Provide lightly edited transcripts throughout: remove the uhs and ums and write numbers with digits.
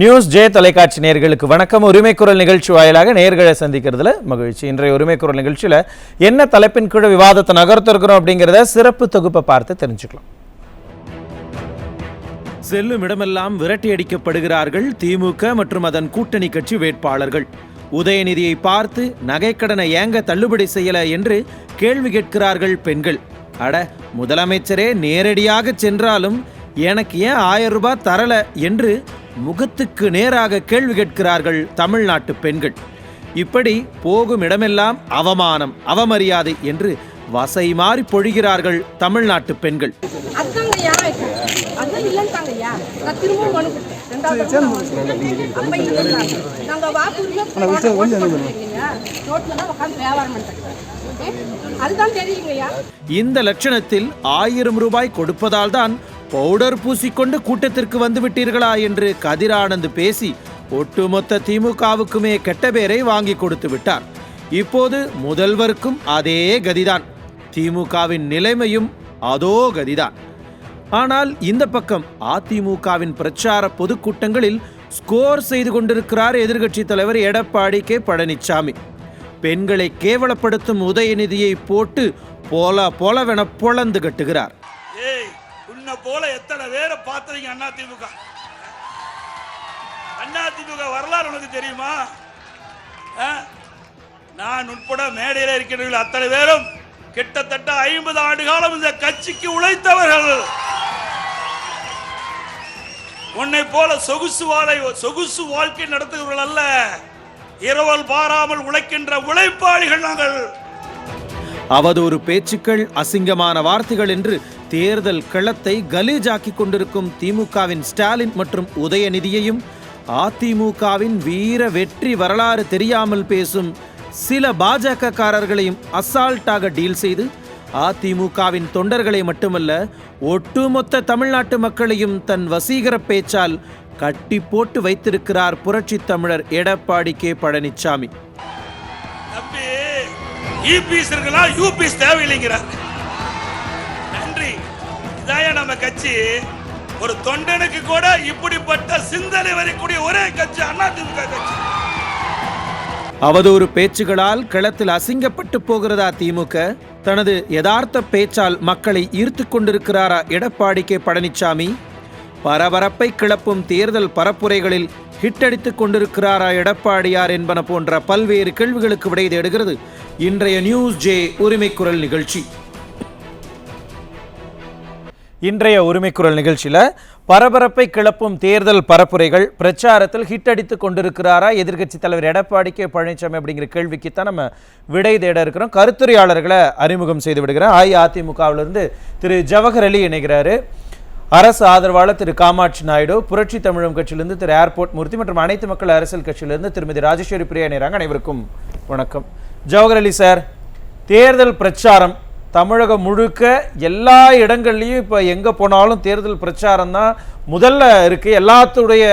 News J தொலைக்காட்சி நேயர்களுக்கு வணக்கம். உரிமை குரல் நிகழ்ச்சி வாயிலாக நேயர்களை சந்திக்கிறதுல மகிழ்ச்சி. இன்றைய உரிமை குரல் நிகழ்ச்சியில் என்ன தலைப்பின் கீழ் விவாதத்தை நகர்த்திருக்கிறோம் அப்படிங்கிறத சிறப்பு தொகுப்பை பார்த்து தெரிஞ்சுக்கலாம். செல்லும் இடமெல்லாம் விரட்டி அடிக்கப்படுகிறார்கள் திமுக மற்றும் அதன் கூட்டணி கட்சி வேட்பாளர்கள். உதயநிதியை பார்த்து நகைக்கடனை ஏங்க தள்ளுபடி செய்யல என்று கேள்வி கேட்கிறார்கள் பெண்கள். அட, முதலமைச்சரே நேரடியாக சென்றாலும் எனக்கு ஏன் 1000 ரூபாய் தரல என்று முகத்துக்கு நேராக கேள்வி கேட்கிறார்கள் தமிழ்நாட்டு பெண்கள். இப்படி போகும் இடமெல்லாம் அவமானம், அவமரியாதை என்று வசை மாறி பொழிகிறார்கள் தமிழ்நாட்டு பெண்கள். இந்த லட்சணத்தில் 1000 ரூபாய் கொடுப்பதால் தான் பவுடர் பூசிக்கொண்டு கூட்டத்திற்கு வந்து விட்டீர்களா என்று கதிரானந்த் பேசி ஒட்டுமொத்த திமுகவுக்குமே கெட்ட பேரை வாங்கி கொடுத்து விட்டார். இப்போது முதல்வருக்கும் அதே கதிதான். திமுகவின் நிலைமையும் அதோ கதிதான். ஆனால் இந்த பக்கம் அதிமுகவின் பிரச்சார பொதுக்கூட்டங்களில் ஸ்கோர் செய்து கொண்டிருக்கிறார் எதிர்க்கட்சி தலைவர் எடப்பாடி கே பழனிசாமி. பெண்களை கேவலப்படுத்தும் உதயநிதியை போட்டு போலவென பொளந்து கட்டுகிறார். போல எத்தனை பேரை பார்த்தீங்க அதிமுக வரலாறு உனக்கு தெரியுமா? நான் உட்பட மேடையில் இருக்கிறவர்கள் அத்தனை பேரும் கிட்டத்தட்ட 50 ஆண்டு காலம் இந்த கட்சிக்கு உழைத்தவர்கள். உன்னை போல சொகுசு வாழ்க்கை நடத்துகிறவர்கள் அல்ல, இரவல் பாராமல் உழைக்கின்ற உழைப்பாளிகள் நாங்கள். அவதூறு பேச்சுக்கள், அசிங்கமான வார்த்தைகள் என்று தேர்தல் களத்தை கலீஜாக்கி கொண்டிருக்கும் திமுகவின் ஸ்டாலின் மற்றும் உதயநிதியையும் அதிமுகவின் வீர வெற்றி வரலாறு தெரியாமல் பேசும் சில பாஜக காரர்களையும் அசால்ட்டாக டீல் செய்து அதிமுகவின் தொண்டர்களை மட்டுமல்ல ஒட்டுமொத்த தமிழ்நாட்டு மக்களையும் தன் வசீகர பேச்சால் கட்டி போட்டு வைத்திருக்கிறார் புரட்சி தமிழர் எடப்பாடி கே பழனிசாமி. நன்றி. இதான் நம்ம கட்சி. ஒரு தொண்டனுக்கு கூட இப்படிப்பட்ட சிந்தனை வரக்கூடிய ஒரே கட்சி அதிமுக கட்சி. அவதூறு பேச்சுகளால் களத்தில் அசிங்கப்பட்டு போகிறதா திமுக? தனது யதார்த்த பேச்சால் மக்களை ஈர்த்து கொண்டிருக்கிறாரா எடப்பாடி கே பழனிசாமி? பரபரப்பை கிளப்பும் தேர்தல் பரப்புரைகளில் ஹிட்டடித்துக் கொண்டிருக்கிறாரா எடப்பாடியார் என்பன போன்ற பல்வேறு கேள்விகளுக்கு விடை தேடுகிறது இன்றைய நியூஸ் ஜே உரிமை குரல் நிகழ்ச்சி. இன்றைய உரிமை குரல் நிகழ்ச்சியில் பரபரப்பை கிளப்பும் தேர்தல் பரப்புரைகள் பிரச்சாரத்தில் ஹிட் அடித்துக் கொண்டிருக்கிறாரா எதிர்க்கட்சி தலைவர் எடப்பாடி கே பழனிசாமி அப்படிங்கிற கேள்விக்கு தான் நம்ம விடை தேட இருக்கிறோம். கருத்துரையாளர்களை அறிமுகம் செய்து விடுகிறேன். அஇஅதிமுகவிலிருந்து திரு ஜவஹர் அலி இணைகிறாரு. அரசு ஆதரவாளர் திரு காமாட்சி நாயுடு, புரட்சி தமிழகம் கட்சியிலிருந்து திரு ஏர்போர்ட் மூர்த்தி மற்றும் அனைத்து மக்கள் அரசியல் கட்சியிலிருந்து திருமதி ராஜேஸ்வரி பிரியா இணைகிறாங்க. அனைவருக்கும் வணக்கம். ஜவஹர் அலி சார், தேர்தல் பிரச்சாரம் தமிழகம் முழுக்க எல்லா இடங்கள்லையும் இப்போ எங்கே போனாலும் தேர்தல் பிரச்சாரம் தான் முதல்ல இருக்குது. எல்லாத்துடைய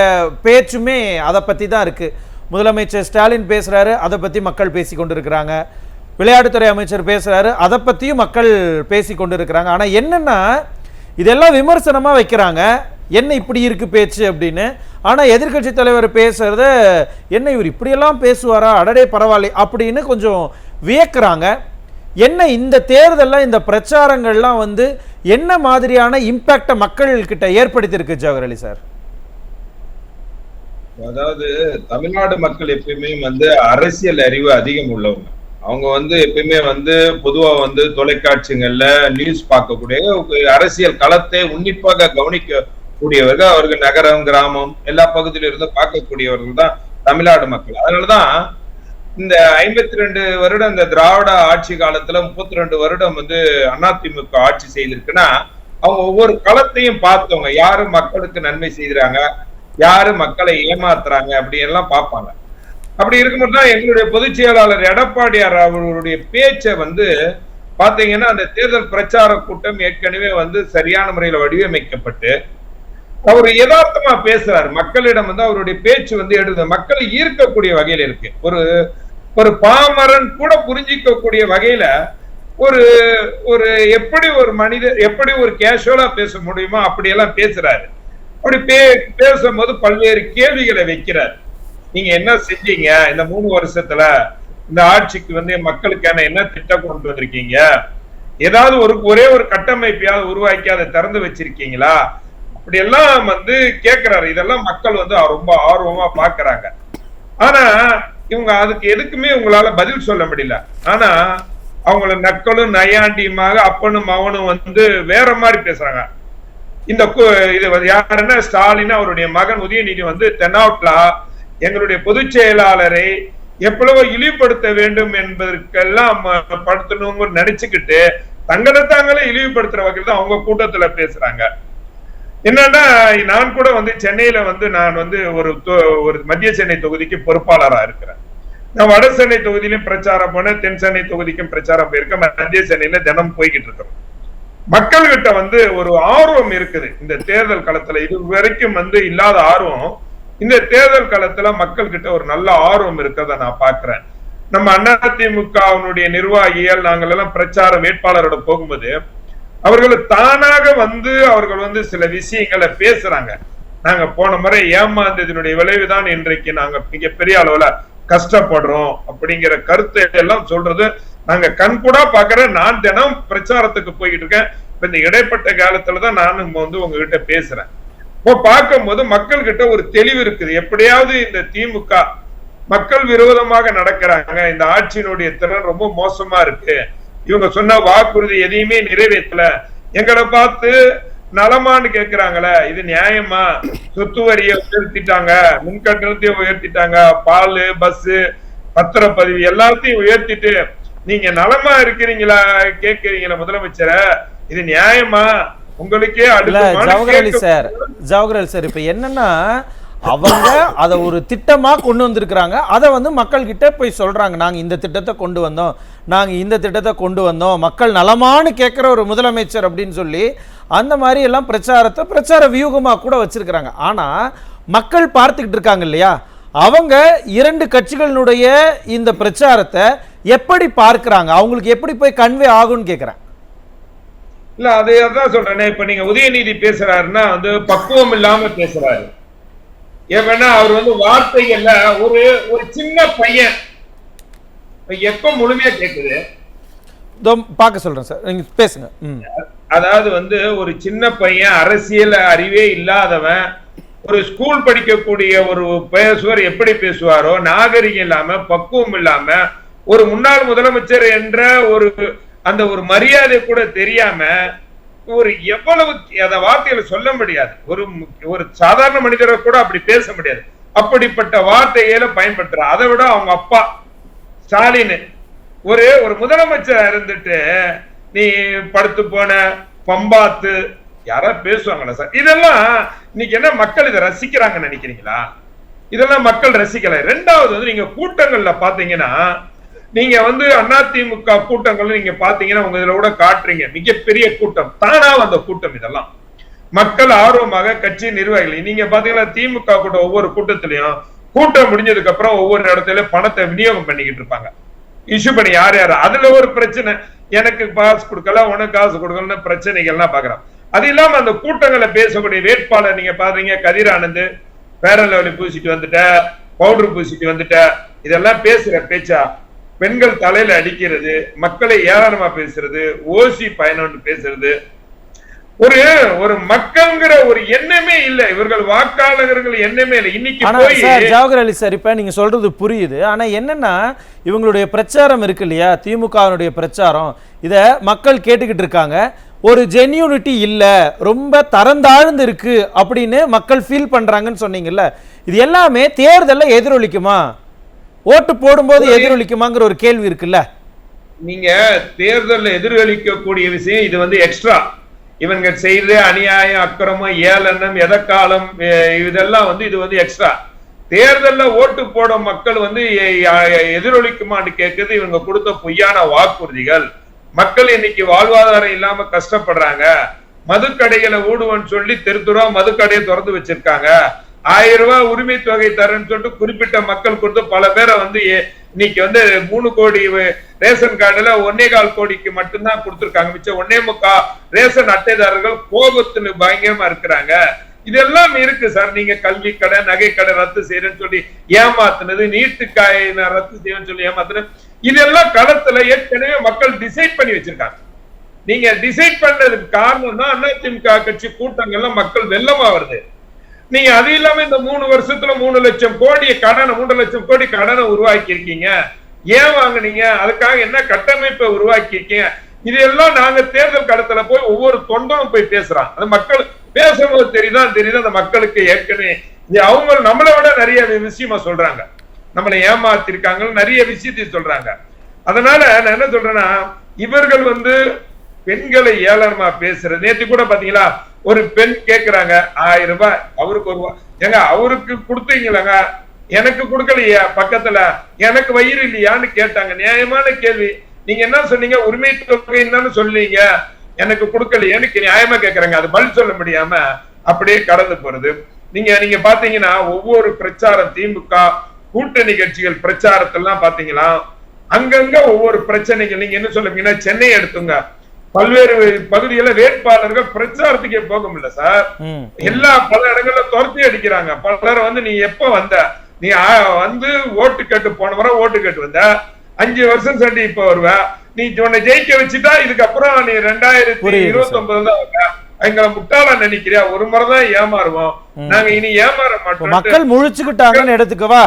பேச்சுமே அதை பற்றி தான் இருக்குது. முதலமைச்சர் ஸ்டாலின் பேசுகிறாரு, அதை பற்றி மக்கள் பேசி கொண்டு இருக்கிறாங்க. விளையாட்டுத்துறை அமைச்சர் பேசுகிறாரு, அதை பற்றியும் மக்கள் பேசி கொண்டு இருக்கிறாங்க. ஆனால் என்னென்னா இதெல்லாம் விமர்சனமாக வைக்கிறாங்க, என்ன இப்படி இருக்குது பேச்சு அப்படின்னு. ஆனால் எதிர்க்கட்சி தலைவர் பேசுகிறத என்ன இவர் இப்படியெல்லாம் பேசுவாரா, அடடே பரவாயில்லை அப்படின்னு கொஞ்சம் வியக்கிறாங்க. என்ன இந்த தேர்தலில் இந்த பிரச்சாரங்கள்லாம் என்ன மாதிரியான இம்பாக்டை மக்கள்கிட்ட ஏற்படுத்தியிருக்கு ஜவஹர் அலி சார்? அதாவது தமிழ்நாடு மக்கள் எப்பயுமே அரசியல் அறிவு அதிகம் உள்ளவங்க. அவங்க எப்பயுமே பொதுவா தொலைக்காட்சிகள்ல நியூஸ் பார்க்கக்கூடிய அரசியல் களத்தை உன்னிப்பாக கவனிக்க கூடியவர்கள். அவர்கள் நகரம், கிராமம் எல்லா பகுதியில இருந்து பார்க்கக்கூடியவர்கள் தான் தமிழ்நாடு மக்கள். அதனாலதான் இந்த 52 வருடம் இந்த திராவிட ஆட்சி காலத்துல 32 வருடம் அதிமுக ஆட்சி செய்திருக்குன்னா அவங்க ஒவ்வொரு களத்தையும் பார்த்தவங்க. யாரு மக்களுக்கு நன்மை செய்யறாங்க, யாரு மக்களை ஏமாத்துறாங்க அப்படி எல்லாம் பார்ப்பாங்க. அப்படி இருக்கும்போது தான் எங்களுடைய பொதுச் செயலாளர் எடப்பாடியார் அவர்களுடைய பேச்சை பாத்தீங்கன்னா அந்த தேர்தல் பிரச்சார கூட்டம் ஏற்கனவே சரியான முறையில வடிவமைக்கப்பட்டு அவர் யதார்த்தமா பேசுறாரு. மக்களிடம் அவருடைய பேச்சு எழுத மக்களை ஈர்க்கக்கூடிய வகையில இருக்கு. ஒரு பாமரன் கூட புரிஞ்சிக்கக்கூடிய வகையில ஒரு எப்படி ஒரு மனிதர் எப்படி ஒரு கேஷுவலா பேச முடியுமோ அப்படியெல்லாம் பேசுறாரு. அப்படி பேசும்போது பல்வேறு கேள்விகளை வைக்கிறார். நீங்க என்ன செஞ்சீங்க இந்த 3 வருஷத்துல, இந்த ஆட்சிக்கு வந்து மக்களுக்கான என்ன திட்டம் கொண்டு வந்திருக்கீங்க, ஏதாவது ஒரே ஒரு கட்டமைப்பையாவது உருவாக்கி அதை திறந்து வச்சிருக்கீங்களா, அப்படி எல்லாம் வந்து கேட்கிறாரு. இதெல்லாம் மக்கள் வந்து ரொம்ப ஆர்வமா பாக்குறாங்க. ஆனா இவங்க அதுக்கு எதுக்குமே உங்களால பதில் சொல்ல முடியல. ஆனா அவங்கள நக்கலும் நையாண்டியுமாக அப்பனும் அவனும் வந்து வேற மாதிரி பேசுறாங்க. இந்த இது யாருன்னா ஸ்டாலின் அவருடைய மகன் உதயநிதி வந்து தென்னாவுட்லா எங்களுடைய பொதுச் செயலாளரை எவ்வளவோ இழிவுபடுத்த வேண்டும் என்பதற்கெல்லாம் படுத்தணும்னு நினைச்சுக்கிட்டு தங்களை தாங்களே இழிவுபடுத்துற வகையில் தான் அவங்க கூட்டத்துல பேசுறாங்க. என்னன்னா நான் கூட வந்து சென்னையில வந்து நான் வந்து ஒரு மத்திய சென்னை தொகுதிக்கு பொறுப்பாளரா இருக்கிறேன். நான் வட சென்னை தொகுதியிலும் பிரச்சாரம் போனேன், தென் சென்னை தொகுதிக்கும் பிரச்சாரம் போயிருக்கேன், மத்திய சென்னையில தினம் போய்கிட்டு இருக்கிறோம். மக்கள்கிட்ட வந்து ஒரு ஆர்வம் இருக்குது இந்த தேர்தல் களத்துல. இது வரைக்கும் வந்து இல்லாத ஆர்வம் இந்த தேர்தல் களத்துல மக்கள் கிட்ட ஒரு நல்ல ஆர்வம் இருக்கிறத நான் பாக்குறேன். நம்ம அதிமுகவினுடைய நிர்வாகிகள் நாங்கள் எல்லாம் பிரச்சார வேட்பாளரோட போகும்போது அவர்கள் தானாக வந்து அவர்கள் வந்து சில விஷயங்களை பேசுறாங்க. நாங்க போன முறை ஏமாந்ததனுடைய விளைவுதான் இன்றைக்கு நாங்க மிகப்பெரிய அளவுல கஷ்டப்படுறோம் அப்படிங்கிற கருத்தை எல்லாம் சொல்றது நாங்க கண்கூடா பாக்குறேன். நான் தினம் பிரச்சாரத்துக்கு போய்கிட்டு இருக்கேன். இப்ப இந்த இடைப்பட்ட காலத்துலதான் நானும் வந்து உங்ககிட்ட பேசுறேன். இப்போ பார்க்கும்போது மக்கள் கிட்ட ஒரு தெளிவு இருக்குது. எப்படியாவது இந்த திமுக மக்கள் விரோதமாக நடக்கிறாங்க, இந்த ஆட்சியினுடைய திறன் ரொம்ப மோசமா இருக்கு, இவங்க சொன்ன வாக்குறுதி எதையுமே நிறைவேற்றல, எங்களை பார்த்து நலமான்னு கேட்கிறாங்களே, இது நியாயமா? சொத்து வரியை உயர்த்திட்டாங்க, மின்கட்டணத்தையும் உயர்த்திட்டாங்க, பால் பஸ் பத்திரப்பதிவு எல்லாத்தையும் உயர்த்திட்டு நீங்க நலமா இருக்கிறீங்களா கேட்கிறீங்களா முதலமைச்சரை, இது நியாயமா? உங்களுக்கே ஜவஹர் சார் இப்ப என்னன்னா அவங்க அதை ஒரு திட்டமா கொண்டு வந்திருக்கிறாங்க. அதை வந்து மக்கள் கிட்ட போய் சொல்றாங்க, நாங்க இந்த திட்டத்தை கொண்டு வந்தோம், நாங்க இந்த திட்டத்தை கொண்டு வந்தோம், மக்கள் நலமானு கேட்கிற ஒரு முதலமைச்சர் அப்படின்னு சொல்லி அந்த மாதிரி எல்லாம் பிரச்சார வியூகமா கூட வச்சிருக்கிறாங்க. ஆனா மக்கள் பார்த்துக்கிட்டு இருக்காங்க இல்லையா, அவங்க 2 கட்சிகளினுடைய இந்த பிரச்சாரத்தை எப்படி பார்க்கிறாங்க, அவங்களுக்கு எப்படி போய் கன்வே ஆகும்னு கேட்கிறேன். இல்ல அதான் சொல்றேன். இப்ப நீங்க உதயநிதி பேசுறாருன்னா வந்து பக்குவம் இல்லாம பேசுறாரு. ஏன்னா அவர் வந்து வார்த்தைகள்ல ஒரு சின்ன பையன் எப்ப முழுமையா கேக்குது பார்க்க சொல்றேன் சார், நீங்க பேசுங்க. அதாவது வந்து ஒரு சின்ன பையன் அரசியல் அறிவே இல்லாதவன் ஒரு ஸ்கூல் படிக்கக்கூடிய ஒரு பேசுவார் எப்படி பேசுவாரோ, நாகரிகம் இல்லாம பக்குவம் இல்லாம ஒரு முன்னாள் முதலமைச்சர் என்ற அந்த ஒரு மரியாதை கூட தெரியாம ஒரு எவ்வளவு அத வார்த்தைகளை சொல்ல முடியாது. ஒரு சாதாரண மனிதரை கூட அப்படி பேச முடியாது. அப்படிப்பட்ட வார்த்தைகளை பயன்படுத்துற. அதை விட அவங்க அப்பா ஸ்டாலின் ஒரு முதலமைச்சர் இருந்துட்டு நீ படுத்து போன பம்பாத்து யாரா பேசுவாங்களா சார்? இதெல்லாம் இன்னைக்கு என்ன மக்கள் இதை ரசிக்கிறாங்கன்னு நினைக்கிறீங்களா? இதெல்லாம் மக்கள் ரசிக்கல. 2வது வந்து நீங்க கூட்டங்கள்ல பாத்தீங்கன்னா, நீங்க வந்து அதிமுக கூட்டங்கள் நீங்க பாத்தீங்கன்னா உங்க இதுல கூட காட்டுறீங்க, மிகப்பெரிய கூட்டம், தானா வந்த கூட்டம். இதெல்லாம் மக்கள் ஆர்வமாக கட்சி நிர்வாகிகள் நீங்க பாத்தீங்கன்னா திமுக கூட்டம் ஒவ்வொரு கூட்டத்திலையும் கூட்டம் முடிஞ்சதுக்கு அப்புறம் ஒவ்வொரு இடத்துல பணத்தை விநியோகம் பண்ணிக்கிட்டு இருப்பாங்க, இஷ்யூ பண்ணி யார் அதுல ஒரு பிரச்சனை, எனக்கு காசு கொடுக்கல உனக்கு காசு கொடுக்கல பிரச்சனைகள்லாம் பாக்குறான். அது இல்லாம அந்த கூட்டங்களை பேசக்கூடிய வேட்பாளர் நீங்க பாத்தீங்க, கதிர் ஆனந்த் பேரன் லெவலி பூசிட்டு வந்துட்ட, பவுடர் பூசிட்டு வந்துட்ட, இதெல்லாம் பேசுற பேச்சா? பெண்கள் தலையில அடிக்கிறது, மக்களை ஏளனமா பேசுறது, ஓசி பயணம்னு பேசுறது, ஒரு மக்கள்ங்கிற ஒரு எண்ணமே இல்ல. இவர்கள் வாக்காளர்கள் எண்ணமே இல்லை. இன்னைக்கு ஜவஹர் அலி சார், இப்ப நீங்க சொல்றது புரியுது. ஆனா என்னன்னா இவங்களுடைய பிரச்சாரம் இருக்கு இல்லையா, திமுகவினுடைய பிரச்சாரம், இத மக்கள் கேட்டுக்கிட்டு இருக்காங்க. ஒரு ஜென்யூனிட்டி இல்ல, ரொம்ப தரந்தாழ்ந்து இருக்கு அப்படின்னு மக்கள் ஃபீல் பண்றாங்கன்னு சொன்னீங்கல்ல, இது எல்லாமே தேர்தல்ல எதிரொலிக்குமா, ஓட்டு போடும்போது எதிரொலிக்குமாங்கிற ஒரு கேள்வி இருக்குல்ல. நீங்க தேர்தல்ல எதிரொலிக்கக்கூடிய விஷயம் இது வந்து எக்ஸ்ட்ரா. இவங்க செய்த அநியாயம், அக்கிரமம், ஏளனம், எதக்காலம், இதெல்லாம் வந்து இது வந்து எக்ஸ்ட்ரா. தேர்தல்ல ஓட்டு போட மக்கள் வந்து எதிரொலிக்குமான்னு கேட்குறது இவங்க கொடுத்த பொய்யான வாக்குறுதிகள். மக்கள் இன்னைக்கு வாழ்வாதாரம் இல்லாம கஷ்டப்படுறாங்க. மதுக்கடைகளை ஊடுவன்னு சொல்லி தெருத்துறா மதுக்கடையை திறந்து வச்சிருக்காங்க. 1000 ரூபாய் உரிமை தொகை தரேன்னு சொல்லிட்டு குறிப்பிட்ட மக்கள் கொடுத்து பல பேரை வந்து இன்னைக்கு வந்து 3 கோடி ரேஷன் கார்டுல 1.25 கோடிக்கு மட்டும்தான் கொடுத்திருக்காங்க. மிச்சம் 1.25 ரேஷன் அட்டைதாரர்கள் கோபத்துல பயங்கரமா இருக்கிறாங்க. இதெல்லாம் இருக்கு சார். நீங்க கல்வி கடை நகை கடை ரத்து செய்யறேன்னு சொல்லி ஏமாத்துனது, நீட்டுக்காய் ரத்து செய்யணும்னு சொல்லி ஏமாத்துனது, இதெல்லாம் களத்துல ஏற்கனவே மக்கள் டிசைட் பண்ணி வச்சிருக்காங்க. நீங்க டிசைட் பண்றதுக்கு காரணம் தான் அதிமுக கட்சி கூட்டங்கள்ல மக்கள் வெள்ளமா வருது. நீங்க அது இல்லாம இந்த 3 வருஷத்துல 3 லட்சம் கோடி கடனை 3 லட்சம் கோடி கடனை உருவாக்கி இருக்கீங்க. ஏன் வாங்குனீங்க? அதுக்காக என்ன கட்டமைப்பை உருவாக்கி இருக்கீங்க? இதெல்லாம் நாங்க தேர்தல் களத்துல போய் ஒவ்வொரு தொண்டனும் போய் பேசுறான். அந்த மக்கள் பேசும்போது தெரியுது அந்த மக்களுக்கு ஏற்கனவே அவங்க நம்மளை விட நிறைய விஷயமா சொல்றாங்க. நம்மளை ஏமாத்திருக்காங்க, நிறைய விஷயத்தை சொல்றாங்க. அதனால நான் என்ன சொல்றேன்னா, இவர்கள் பெண்களை ஏளனமா பேசுறது. நேற்று கூட பாத்தீங்களா, ஒரு பெண் கேக்குறாங்க 1000 ரூபாய், அவருக்கு 1 ரூபாய். ஏங்க அவருக்கு கொடுத்தீங்களாங்க, எனக்கு கொடுக்கலையா? பக்கத்துல எனக்கு வயிறு இல்லையான்னு கேட்டாங்க. நியாயமான கேள்வி. நீங்க என்ன சொன்னீங்க? உரிமை தொகை என்னன்னு சொல்றீங்க, எனக்கு கொடுக்கலையான்னு நியாயமா கேக்குறாங்க. அது பதில் சொல்ல முடியாம அப்படியே கடந்து போறது. நீங்க பாத்தீங்கன்னா ஒவ்வொரு பிரச்சாரம் திமுக கூட்டணி கட்சிகள் பிரச்சாரத்தெல்லாம் பாத்தீங்களா, அங்கங்க ஒவ்வொரு பிரச்சனைகள். நீங்க என்ன சொல்லுவீங்கன்னா, சென்னை எடுத்துங்க, பல்வேறு பகுதியில வேட்பாளர்கள் பிரச்சாரத்துக்கே போக முடியல சார். பல இடங்கள்ல துரத்தி அடிக்கிறாங்க. பலர் நீ எப்ப வந்த, நீ ஓட்டு கேட்டு போன முறை ஓட்டு கேட்டு வந்த, 5 வருஷம் சண்டி இப்ப வருவ, நீ உன்னை ஜெயிக்க வச்சுட்டா இதுக்கப்புறம் நீ 2029 தான் வருவ, எங்களை முட்டாளா நினைக்கிறியா? ஒரு முறைதான் ஏமாறுவோம், நாங்க இனி ஏமாற மாட்டோம். மக்கள் முழிச்சுக்கிட்டாங்கன்னு எடுத்துக்கவா,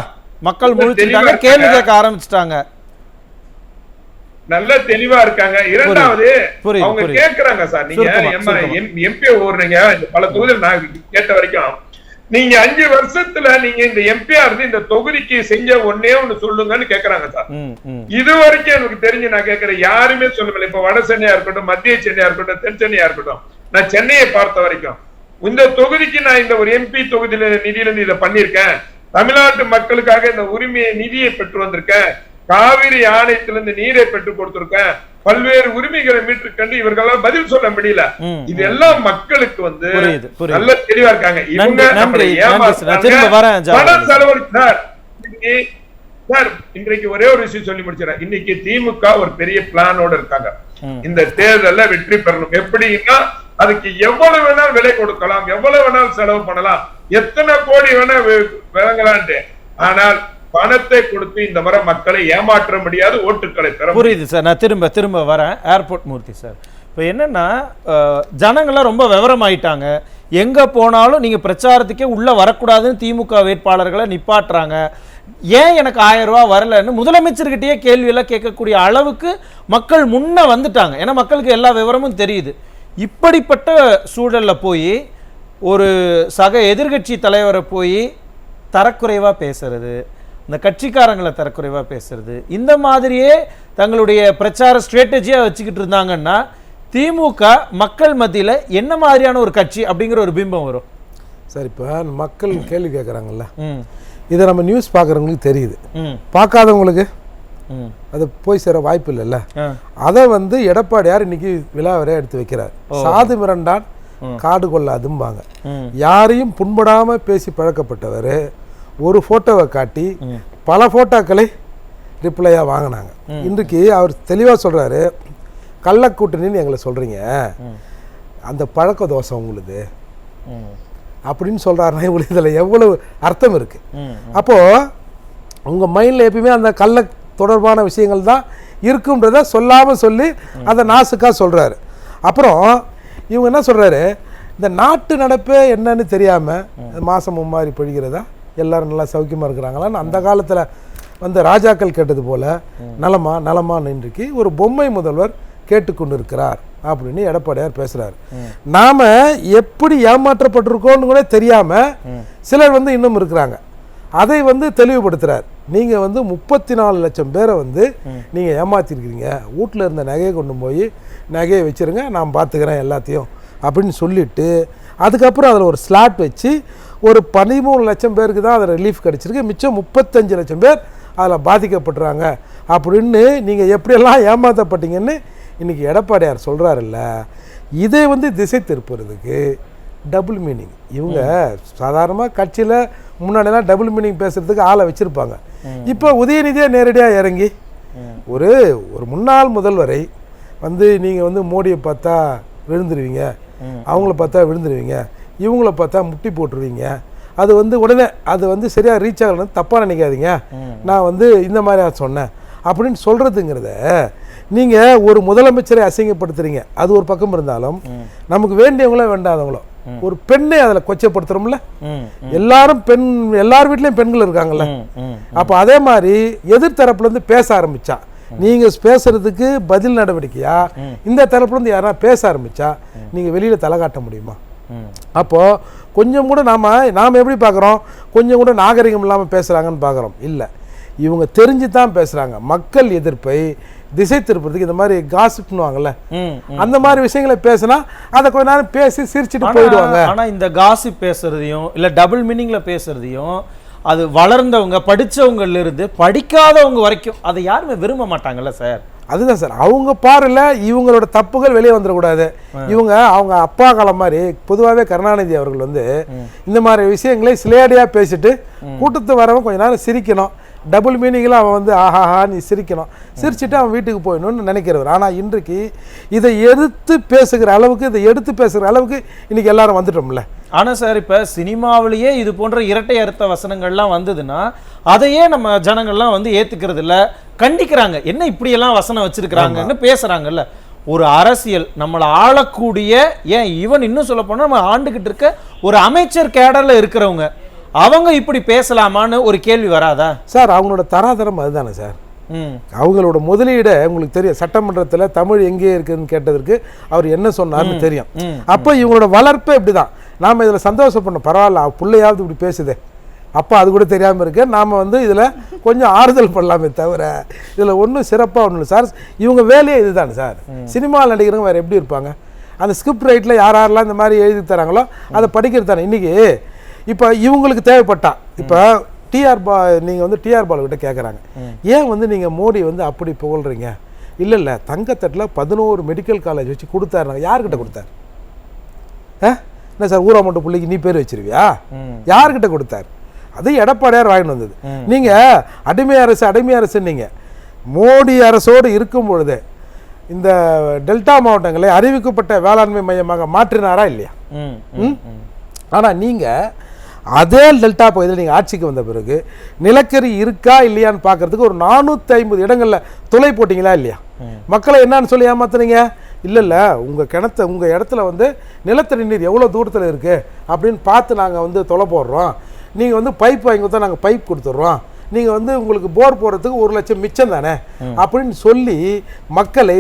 மக்கள் முழிச்சுட்டாங்க, கேள்வி கேட்க ஆரம்பிச்சுட்டாங்க, நல்ல தெளிவா இருக்காங்க. இரண்டாவது அவங்க கேக்குறாங்க சார், நீங்க எம்பி ஓடுறீங்க பல தொகுதியில் நான் கேட்ட வரைக்கும், நீங்க 5 வருஷத்துல நீங்க இந்த எம்பியா இருந்து இந்த தொகுதிக்கு செஞ்ச ஒன்னே ஒண்ணு சொல்லுங்கன்னு கேக்குறாங்க சார். இது வரைக்கும் எனக்கு தெரிஞ்சு நான் கேட்கிறேன், யாருமே சொல்லல. இப்ப வட சென்னையா இருக்கட்டும், மத்திய சென்னையா இருக்கட்டும், தென் சென்னையா இருக்கட்டும், நான் சென்னையை பார்த்த வரைக்கும் இந்த தொகுதிக்கு நான் இந்த ஒரு எம்பி தொகுதியில நிதியில இருந்து இதை பண்ணிருக்கேன், தமிழ்நாட்டு மக்களுக்காக இந்த உரிமையை நிதியை பெற்று வந்திருக்கேன், காவிரி ஆணையத்திலிருந்து நீரை பெற்றுக் கொடுத்திருக்கேன், பல்வேறு உரிமைகளை மீட்டு கண்டு இவர்களால் பதில் சொல்ல முடியல. இதெல்லாம் மக்களுக்கு நல்ல தெளிவா இருக்காங்க. இவங்க சார் இன்றைக்கு ஒரே ஒரு விஷயம் சொல்லி முடிச்சிடறேன். இன்னைக்கு திமுக ஒரு பெரிய பிளானோட இருக்காங்க. இந்த தேர்தல்ல வெற்றி பெறணும். எப்படின்னா அதுக்கு எவ்வளவு வேணாலும் விலை கொடுக்கலாம், எவ்வளவு வேணாலும் செலவு பண்ணலாம், எத்தனை கோடி வேணா வழங்கலான்ட்டு. ஆனால் பணத்தை கொடுத்து இந்த முறை மக்களை ஏமாற்ற முடியாது, ஓட்டுக்களை பெற. புரியுது சார். நான் திரும்ப வரேன். ஏர்போர்ட் மூர்த்தி சார், இப்போ என்னன்னா ஜனங்கள்லாம் ரொம்ப விவரமாயிட்டாங்க. எங்க போனாலும் நீங்க பிரச்சாரத்துக்கே உள்ள வரக்கூடாதுன்னு திமுக வேட்பாளர்களை நிப்பாட்டுறாங்க. ஏன் எனக்கு 1000 ரூபாய் வரலன்னு முதலமைச்சர்கிட்டயே கேள்வியெல்லாம் கேட்கக்கூடிய அளவுக்கு மக்கள் முன்ன வந்துட்டாங்க. ஏன்னா மக்களுக்கு எல்லா விவரமும் தெரியுது. இப்படிப்பட்ட சூழல்ல போய் ஒரு சக எதிர்கட்சி தலைவரை போய் தரக்குறைவா பேசுறது, இந்த கட்சிக்காரங்களை தரக்குறைவா பேசுறது, இந்த மாதிரியே தங்களுடைய பிரச்சார ஸ்ட்ராட்டஜியா வச்சுக்கிட்டு இருந்தாங்கன்னா திமுக மக்கள் மத்தியில என்ன மாதிரியான ஒரு கட்சி அப்படிங்கிற ஒரு பிம்பம் வரும் சார். இப்போ மக்கள் கேள்வி கேட்குறாங்கல்ல, இதை நம்ம நியூஸ் பார்க்குறவங்களுக்கு தெரியுது, பார்க்காதவங்களுக்கு அது போய் சேர வாய்ப்பு இல்லைல்ல. அதை எடப்பாடியார் இன்னைக்கு விழாவரே எடுத்து வைக்கிறார். சாது மிரண்டான் காடு கொள்ளாதும்பாங்க. யாரையும் புண்படாம பேசி பழக்கப்பட்டவர் ஒரு போட்டோவை காட்டி பல போட்டோக்களை ரிப்ளையா வாங்கினாங்க. இன்றைக்கு அவர் தெளிவாக சொல்றாரு, கள்ளக்கூட்டணின்னு எங்களை சொல்றீங்க, அந்த பழக்க தோசை உங்களுக்கு அப்படின்னு சொல்றாருன்னா உங்களுக்கு இதில் எவ்வளவு அர்த்தம் இருக்கு. அப்போ உங்க மைண்ட்ல எப்பயுமே அந்த கள்ள தொடர்பான விஷயங்கள் தான் இருக்குன்றத சொல்லாம சொல்லி அதை நாசுக்கா சொல்றாரு. அப்புறம் இவங்க என்ன சொல்றாரு, இந்த நாட்டு நடப்பே என்னன்னு தெரியாம மாசம் மும்மாரி பொழிகிறதா, எல்லாரும் நல்லா சௌக்கியமா இருக்கிறாங்களான்னு அந்த காலத்துல ராஜாக்கள் கேட்டது போல நலமா நலமான்னு இன்றைக்கு ஒரு பொம்மை முதல்வர் கேட்டுக்கொண்டு இருக்கிறார் அப்படின்னு எடப்பாடியார் பேசுறாரு. நாம எப்படி ஏமாற்றப்பட்டிருக்கோம்னு கூட தெரியாம சிலர் இன்னும் இருக்கிறாங்க. அதை தெளிவுபடுத்துறார். நீங்க 34 லட்சம் பேரை நீங்க ஏமாத்திருக்கிறீங்க, வீட்டுல இருந்த நகையை கொண்டு போய் நகையை வச்சிருங்க, நான் பார்த்துக்கிறேன் எல்லாத்தையும் அப்படின்னு சொல்லிட்டு அதுக்கப்புறம் அதில் ஒரு ஸ்லாட் வச்சு ஒரு 13 லட்சம் பேருக்கு தான் அதில் ரிலீஃப் கிடச்சிருக்கு, மிச்சம் 35 லட்சம் பேர் அதில் பாதிக்கப்படுறாங்க அப்படின்னு நீங்கள் எப்படியெல்லாம் ஏமாற்றப்பட்டீங்கன்னு இன்றைக்கி எடப்பாடியார் சொல்கிறாருல்ல. இதை திசை திருப்புறதுக்கு டபுள் மீனிங். இவங்க சாதாரணமாக கட்சியில் முன்னாடியெல்லாம் டபுள் மீனிங் பேசுகிறதுக்கு ஆளை வச்சுருப்பாங்க. இப்போ உதயநிதியாக நேரடியாக இறங்கி ஒரு முன்னாள் முதல்வரை நீங்கள் மோடியை பார்த்தா விழுந்துருவீங்க, அவங்கள பார்த்தா விழுந்துருவீங்க, இவங்கள பார்த்தா முட்டி போட்டுருவீங்க. அது வந்து உடனே அது வந்து சரியாக ரீச் ஆகலன்னு தப்பாக நினைக்காதீங்க, நான் வந்து இந்த மாதிரி சொன்னேன் அப்படின்னு சொல்கிறதுங்கிறத நீங்கள் ஒரு முதலமைச்சரை அசிங்கப்படுத்துறீங்க. அது ஒரு பக்கம் இருந்தாலும் நமக்கு வேண்டியவங்களோ வேண்டாதவங்களோ ஒரு பெண்ணை அதில் கொச்சப்படுத்துகிறோம்ல. எல்லாரும் எல்லார் வீட்லேயும் பெண்கள் இருக்காங்கல்ல. அப்போ அதே மாதிரி எதிர்த்தரப்புலேருந்து பேச ஆரம்பித்தா, நீங்கள் பேசுறதுக்கு பதில் நடவடிக்கையா இந்த தரப்புலேருந்து யாரா பேச ஆரம்பித்தா நீங்கள் வெளியில் தலை காட்ட முடியுமா? அப்போது கொஞ்சம் கூட நாம் எப்படி பார்க்குறோம், கொஞ்சம் கூட நாகரிகம் இல்லாமல் பேசுகிறாங்கன்னு பார்க்குறோம். இல்லை, இவங்க தெரிஞ்சு தான் பேசுகிறாங்க. மக்கள் எதிர்ப்பை திசை திருப்பறதுக்கு இந்த மாதிரி காசிப்னுவாங்கல்ல, அந்த மாதிரி விஷயங்களை பேசினா அதை கொஞ்ச நேரம் பேசி சிரிச்சுட்டு போயிடுவாங்க. ஆனால் இந்த காசிப் பேசுறதையும் இல்லை டபுள் மீனிங்கில் பேசுறதையும் அது வளர்ந்தவங்க படித்தவங்கள்ல இருந்து படிக்காதவங்க வரைக்கும் அதை யாருமே விரும்ப மாட்டாங்கல்ல சார். அதுதான் சார், அவங்க பாருல இவங்களோட தப்புகள் வெளியே வந்துடக்கூடாது. அவங்க அப்பா காலம் மாதிரி பொதுவாகவே கருணாநிதி அவர்கள் வந்து இந்த மாதிரி விஷயங்களை சிலேடியாக பேசிட்டு கூட்டத்து வரவன் கொஞ்ச நேரம் சிரிக்கணும். டபுள் மீனிங்கில் அவன் வந்து ஆஹாஹா நீ சிரிக்கணும், சிரிச்சுட்டு அவன் வீட்டுக்கு போயிடணும்னு நினைக்கிறவர். ஆனால் இன்றைக்கு இதை எடுத்து பேசுகிற அளவுக்கு இன்னைக்கு எல்லாரும் வந்துட்டோம்ல. ஆனால் சார் இப்போ சினிமாவிலேயே இது போன்ற இரட்டை அர்த்த வசனங்கள்லாம் வந்ததுன்னா அதையே நம்ம ஜனங்கள்லாம் வந்து ஏற்றுக்கிறது இல்லை, கண்டிக்கிறாங்க. என்ன இப்படியெல்லாம் வசனம் வச்சிருக்கிறாங்கன்னு பேசுகிறாங்கல்ல. ஒரு அரசியல் நம்மளை ஆளக்கூடிய, ஏன் ஈவன் இன்னும் சொல்ல போனால் நம்ம ஆண்டுகிட்டு இருக்க ஒரு அமைச்சர் கேடரில் இருக்கிறவங்க அவங்க இப்படி பேசலாமான்னு ஒரு கேள்வி வராதா சார்? அவங்களோட தராதரம் அதுதானே சார். அவங்களோட முதலீடை உங்களுக்கு தெரியும். சட்டமன்றத்தில் தமிழ் எங்கே இருக்குன்னு கேட்டதற்கு அவர் என்ன சொன்னார்னு தெரியும். அப்போ இவங்களோட வளர்ப்பே இப்படிதான். நாம் இதில் சந்தோஷப்படணும், பரவாயில்ல பிள்ளையாவது இப்படி பேசுதே, அப்போ அது கூட தெரியாமல் இருக்கு. நாம் வந்து இதில் கொஞ்சம் ஆறுதல் பண்ணலாமே தவிர இதில் ஒன்றும் சிறப்பாக ஒன்றும் இல்லை சார். இவங்க வேலையே இதுதானே சார். சினிமாவில் நடிக்கிறவங்க வேறு எப்படி இருப்பாங்க? அந்த ஸ்கிரிப்ட் ரைட்டில் யாரெல்லாம் இந்த மாதிரி எழுதி தராங்களோ அதை படிக்கிறது தானே. இன்றைக்கி இப்போ இவங்களுக்கு தேவைப்பட்டா, இப்போ நீங்கள் வந்து டிஆர் பாலுக்கிட்ட கேட்குறாங்க, ஏன் வந்து நீங்கள் மோடி வந்து அப்படி புகழ்றீங்க? இல்லை தங்கத்தட்டில் 11 மெடிக்கல் காலேஜ் வச்சு கொடுத்தாருனாங்க. யார்கிட்ட கொடுத்தாரு? என்ன சார் ஊராமட்டு பிள்ளைக்கு நீ பேர் வச்சிருவியா? யார்கிட்ட கொடுத்தாரு? அது எடப்பாடியார் வாங்கிட்டு வந்தது. நீங்கள் அடிமை அரசு நீங்கள் மோடி அரசோடு இருக்கும் பொழுது இந்த டெல்டா மாவட்டங்களை அறிவிக்கப்பட்ட வேளாண்மை மையமாக மாற்றினாரா இல்லையா? ஆனால் நீங்கள் அதே டெல்டா பகுதியில் நீங்கள் ஆட்சிக்கு வந்த பிறகு நிலக்கரி இருக்கா இல்லையான்னு பார்க்கறதுக்கு ஒரு 450 இடங்களில் துளை போட்டிங்களா இல்லையா? மக்களை என்னன்னு சொல்லி ஏமாத்துறீங்க? இல்லை உங்கள் இடத்துல வந்து நிலத்தடி நீர் எவ்வளோ தூரத்தில் இருக்குது அப்படின்னு பார்த்து நாங்கள் வந்து தொலை போடுறோம், நீங்கள் வந்து பைப் வாங்கி கொடுத்தா நாங்கள் பைப் கொடுத்துட்றோம், நீங்கள் வந்து உங்களுக்கு போர் போடுறதுக்கு 1 லட்சம் மிச்சம் தானே அப்படின்னு சொல்லி மக்களை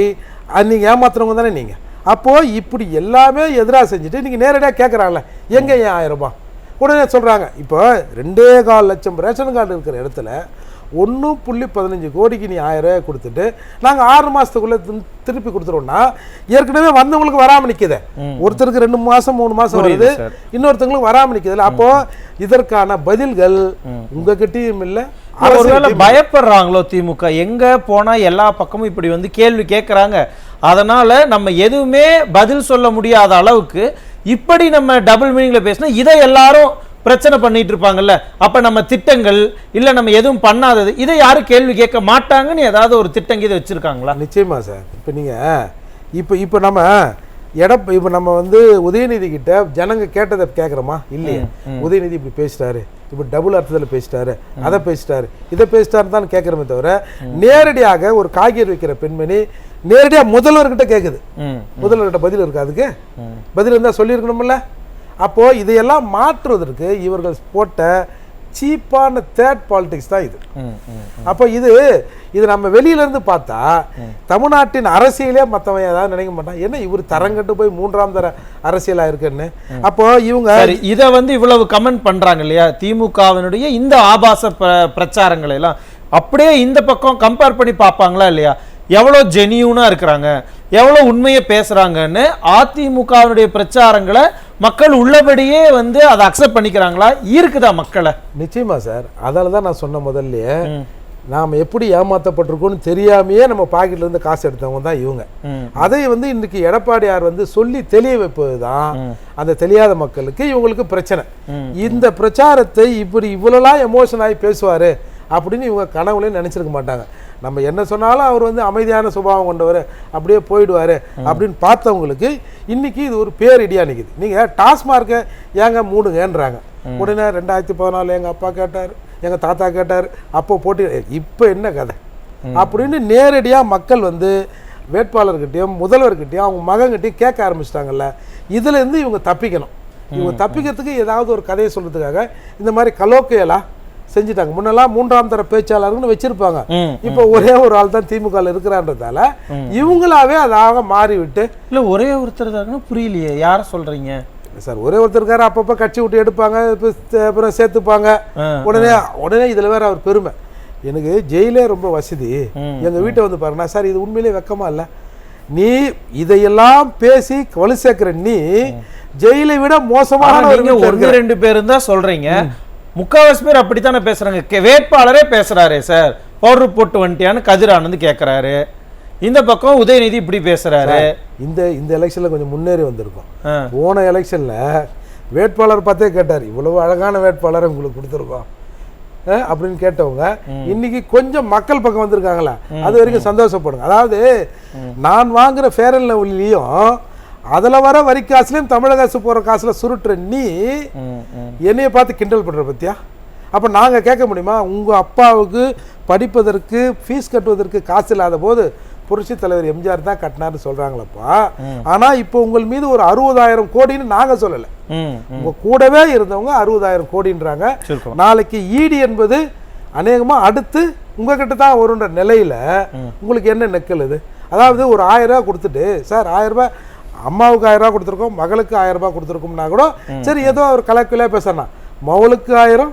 நீங்கள் ஏமாத்துறவங்க தானே நீங்கள். அப்போது இப்படி எல்லாமே எதிராக செஞ்சுட்டு நீங்கள் நேரடியாக கேட்குறாங்களே எங்கே ஏன் 1000 ரூபாய் உடனே சொல்கிறாங்க. இப்போ 2.25 லட்சம் ரேஷன் கார்டு இருக்கிற இடத்துல 1.15 கோடிக்கு நீ 1000 ரூபாய் கொடுத்துட்டு நாங்கள் 6 மாதத்துக்குள்ளே திருப்பி கொடுத்துருவோம்னா ஏற்கனவே வந்தவங்களுக்கு வராமல் நிற்குது. ஒருத்தருக்கு 2 மாதம் 3 மாதம் வருது, இன்னொருத்தவங்களுக்கு வராமல் நிற்குதுல்ல. அப்போது இதற்கான பதில்கள் உங்ககிட்டயும் இல்லை. ஒருவேளை பயப்படுறாங்களோ திமுக, எங்க போனா எல்லா பக்கமும் இப்படி வந்து கேள்வி கேட்கறாங்க, அதனால நம்ம எதுவுமே பதில் சொல்ல முடியாத அளவுக்கு இப்படி நம்ம டபுள் மீனிங்ல பேசினா இதை எல்லாரும் பிரச்சனை பண்ணிட்டு இருப்பாங்கல்ல. அப்ப நம்ம திட்டங்கள் இல்ல நம்ம எதுவும் பண்ணாதது இதை யாரும் கேள்வி கேட்க மாட்டாங்கன்னு ஏதாவது ஒரு திட்டம் இதை வச்சிருக்காங்களா? நிச்சயமா சார். இப்போ நீங்க இப்போ நம்ம வந்து உதயநிதி கிட்ட ஜனங்க கேட்டதை கேட்குறோமா இல்லையே? உதயநிதி இப்படி பேசிட்டாரு, இப்படி டபுள் அர்த்தத்தில் பேசிட்டாரு, அதை பேசிட்டாரு, இதை பேசிட்டாருன்னு தான் கேட்குறமே தவிர நேரடியாக ஒரு காய்கறி வைக்கிற பெண்மணி நேரடியாக முதல்வர்கிட்ட கேட்குது. முதல்வர்கிட்ட பதில் இருக்கு, அதுக்கு பதில் இருந்தால் சொல்லியிருக்கணும்ல. அப்போ இதையெல்லாம் மாற்றுவதற்கு இவர்கள் போட்ட சீப்பான தேர்ட் பாலிடிக்ஸ் தான் இது. அப்போ இது நம்ம வெளியிலேருந்து பார்த்தா தமிழ்நாட்டின் அரசியலே மற்றவன் ஏதாவது நினைக்க மாட்டான், என்ன இவர் தரங்கட்டு போய் 3ஆம் தர அரசியலாக இருக்குன்னு. அப்போ இவங்க இதை வந்து இவ்வளவு கமெண்ட் பண்றாங்க இல்லையா, திமுகவினுடைய இந்த ஆபாச பிரச்சாரங்களை எல்லாம் அப்படியே இந்த பக்கம் கம்பேர் பண்ணி பார்ப்பாங்களா இல்லையா? எவ்வளோ ஜெனியூனா இருக்கிறாங்க, எவ்வளோ உண்மையை பேசுறாங்கன்னு அதிமுகவினுடைய பிரச்சாரங்களை மக்கள் உள்ளபடியே வந்து அதை அக்செப்ட் பண்ணிக்கிறாங்களா? இருக்குதா மக்களை? நிச்சயமா சார். அதால தான் நான் சொன்ன முதல்லயே நாம் எப்படி ஏமாற்றப்பட்டிருக்கோன்னு தெரியாமையே நம்ம பாக்கெட்ல இருந்து காசு எடுத்தவங்க தான் இவங்க. அதை வந்து இன்னைக்கு எடப்பாடியார் வந்து சொல்லி தெளிய வைப்பது தான் அந்த தெரியாத மக்களுக்கு இவங்களுக்கு பிரச்சனை. இந்த பிரச்சாரத்தை இப்படி இவ்வளோலாம் எமோஷன் ஆகி பேசுவாரு அப்படின்னு இவங்க கனவுலையும் நினச்சிருக்க மாட்டாங்க. நம்ம என்ன சொன்னாலும் அவர் வந்து அமைதியான சுபாவம் கொண்டவர், அப்படியே போயிடுவார் அப்படின்னு பார்த்தவங்களுக்கு இன்னைக்கு இது ஒரு பேரிடியாக நிற்குது. நீங்கள் டாஸ்மார்க்கை ஏங்க மூடுங்கன்றாங்க. உடனே 2014 எங்கள் அப்பா கேட்டார், எங்கள் தாத்தா கேட்டார், அப்போ போட்டி, இப்போ என்ன கதை அப்படின்னு நேரடியாக மக்கள் வந்து வேட்பாளர்கிட்டையும் முதல்வர்கிட்டையும் அவங்க மகன்கிட்டையும் கேட்க ஆரம்பிச்சிட்டாங்கல்ல. இதுலேருந்து இவங்க தப்பிக்கணும். இவங்க தப்பிக்கிறதுக்கு ஏதாவது ஒரு கதையை சொல்கிறதுக்காக இந்த மாதிரி கலோக்கியலா செஞ்சுட்டாங்க. முன்னெல்லாம் 3ஆம் தர பேச்சாளர்னு வச்சிருப்பாங்க. இப்போ ஒரே ஒரு ஆள் தான் திமுக இருக்கிறான்றதால இவங்களாவே அதாக மாறி விட்டு. இல்லை ஒரே ஒருத்தர் தான் புரியலையே, யாரை சொல்றீங்க சார்? ஒரே ஒருத்தருக்காரு, அப்பப்போ கட்சி விட்டு எடுப்பாங்க, அப்புறம் சேர்த்துப்பாங்க. உடனே இதில் வேற அவர் பெருமை, எனக்கு ஜெயிலே ரொம்ப வசதி, எங்கள் வீட்டை வந்து பாருங்க சார். இது உண்மையிலே வெக்கமா இல்லை? நீ இதையெல்லாம் பேசி வலு சேர்க்கிற நீ ஜெயிலை விட மோசமான 1-2 பேரும் தான் சொல்றீங்க. முக்காவாசி பேர் அப்படித்தானே பேசுறாங்க. வேட்பாளரே பேசுறாரு சார், பவுடர் போட்டு வந்துட்டியான்னு கதிரானந்து கேட்கிறாரு. இந்த பக்கம் உதயநிதி இப்படி பேசுறாரு. இந்த எலெக்ஷன்ல கொஞ்சம் முன்னேறி வந்திருக்கும். போன எலெக்ஷன்ல வேட்பாளர் பார்த்தே கேட்டார், இவ்வளவு அழகான வேட்பாளரை உங்களுக்கு கொடுத்துருக்கோம் அப்படின்னு கேட்டவங்க இன்னைக்கு கொஞ்சம் மக்கள் பக்கம் வந்திருக்காங்களா, அது வரைக்கும் சந்தோஷப்படுங்க. அதாவது நான் வாங்குற ஃபேர் அண்ட் லவ்லியும் அதில் வர வரி காசுலையும் தமிழக அரசு போகிற காசில் சுருட்டுற நீ என்னைய பார்த்து கிண்டல் பண்ணுற பத்தியா? அப்போ நாங்கள் கேட்க முடியுமா? உங்கள் அப்பாவுக்கு படிப்பதற்கு ஃபீஸ் கட்டுவதற்கு காசு இல்லாத போது புரட்சி தலைவர் எம்ஜிஆர் தான் கட்டினார்னு சொல்கிறாங்களப்பா. ஆனால் இப்போ உங்கள் மீது ஒரு 60,000 கோடின்னு நாங்கள் சொல்லலை, உங்கள் கூடவே இருந்தவங்க 60,000 கோடின்றாங்க. நாளைக்கு ஈடி என்பது அநேகமாக அடுத்து உங்ககிட்ட தான் வருன்ற நிலையில் உங்களுக்கு என்ன நெக்கல்? அதாவது ஒரு 1000 ரூபா கொடுத்துட்டு, சார் 1000 ரூபாய் அம்மாவுக்கு 1000 ரூபா கொடுத்துருக்கோம், மகளுக்கு 1000 ரூபாய் கொடுத்துருக்கோம்னா கூட சரி, ஏதோ ஒரு கலக்கிலே பேசணும். மகளுக்கு 1000,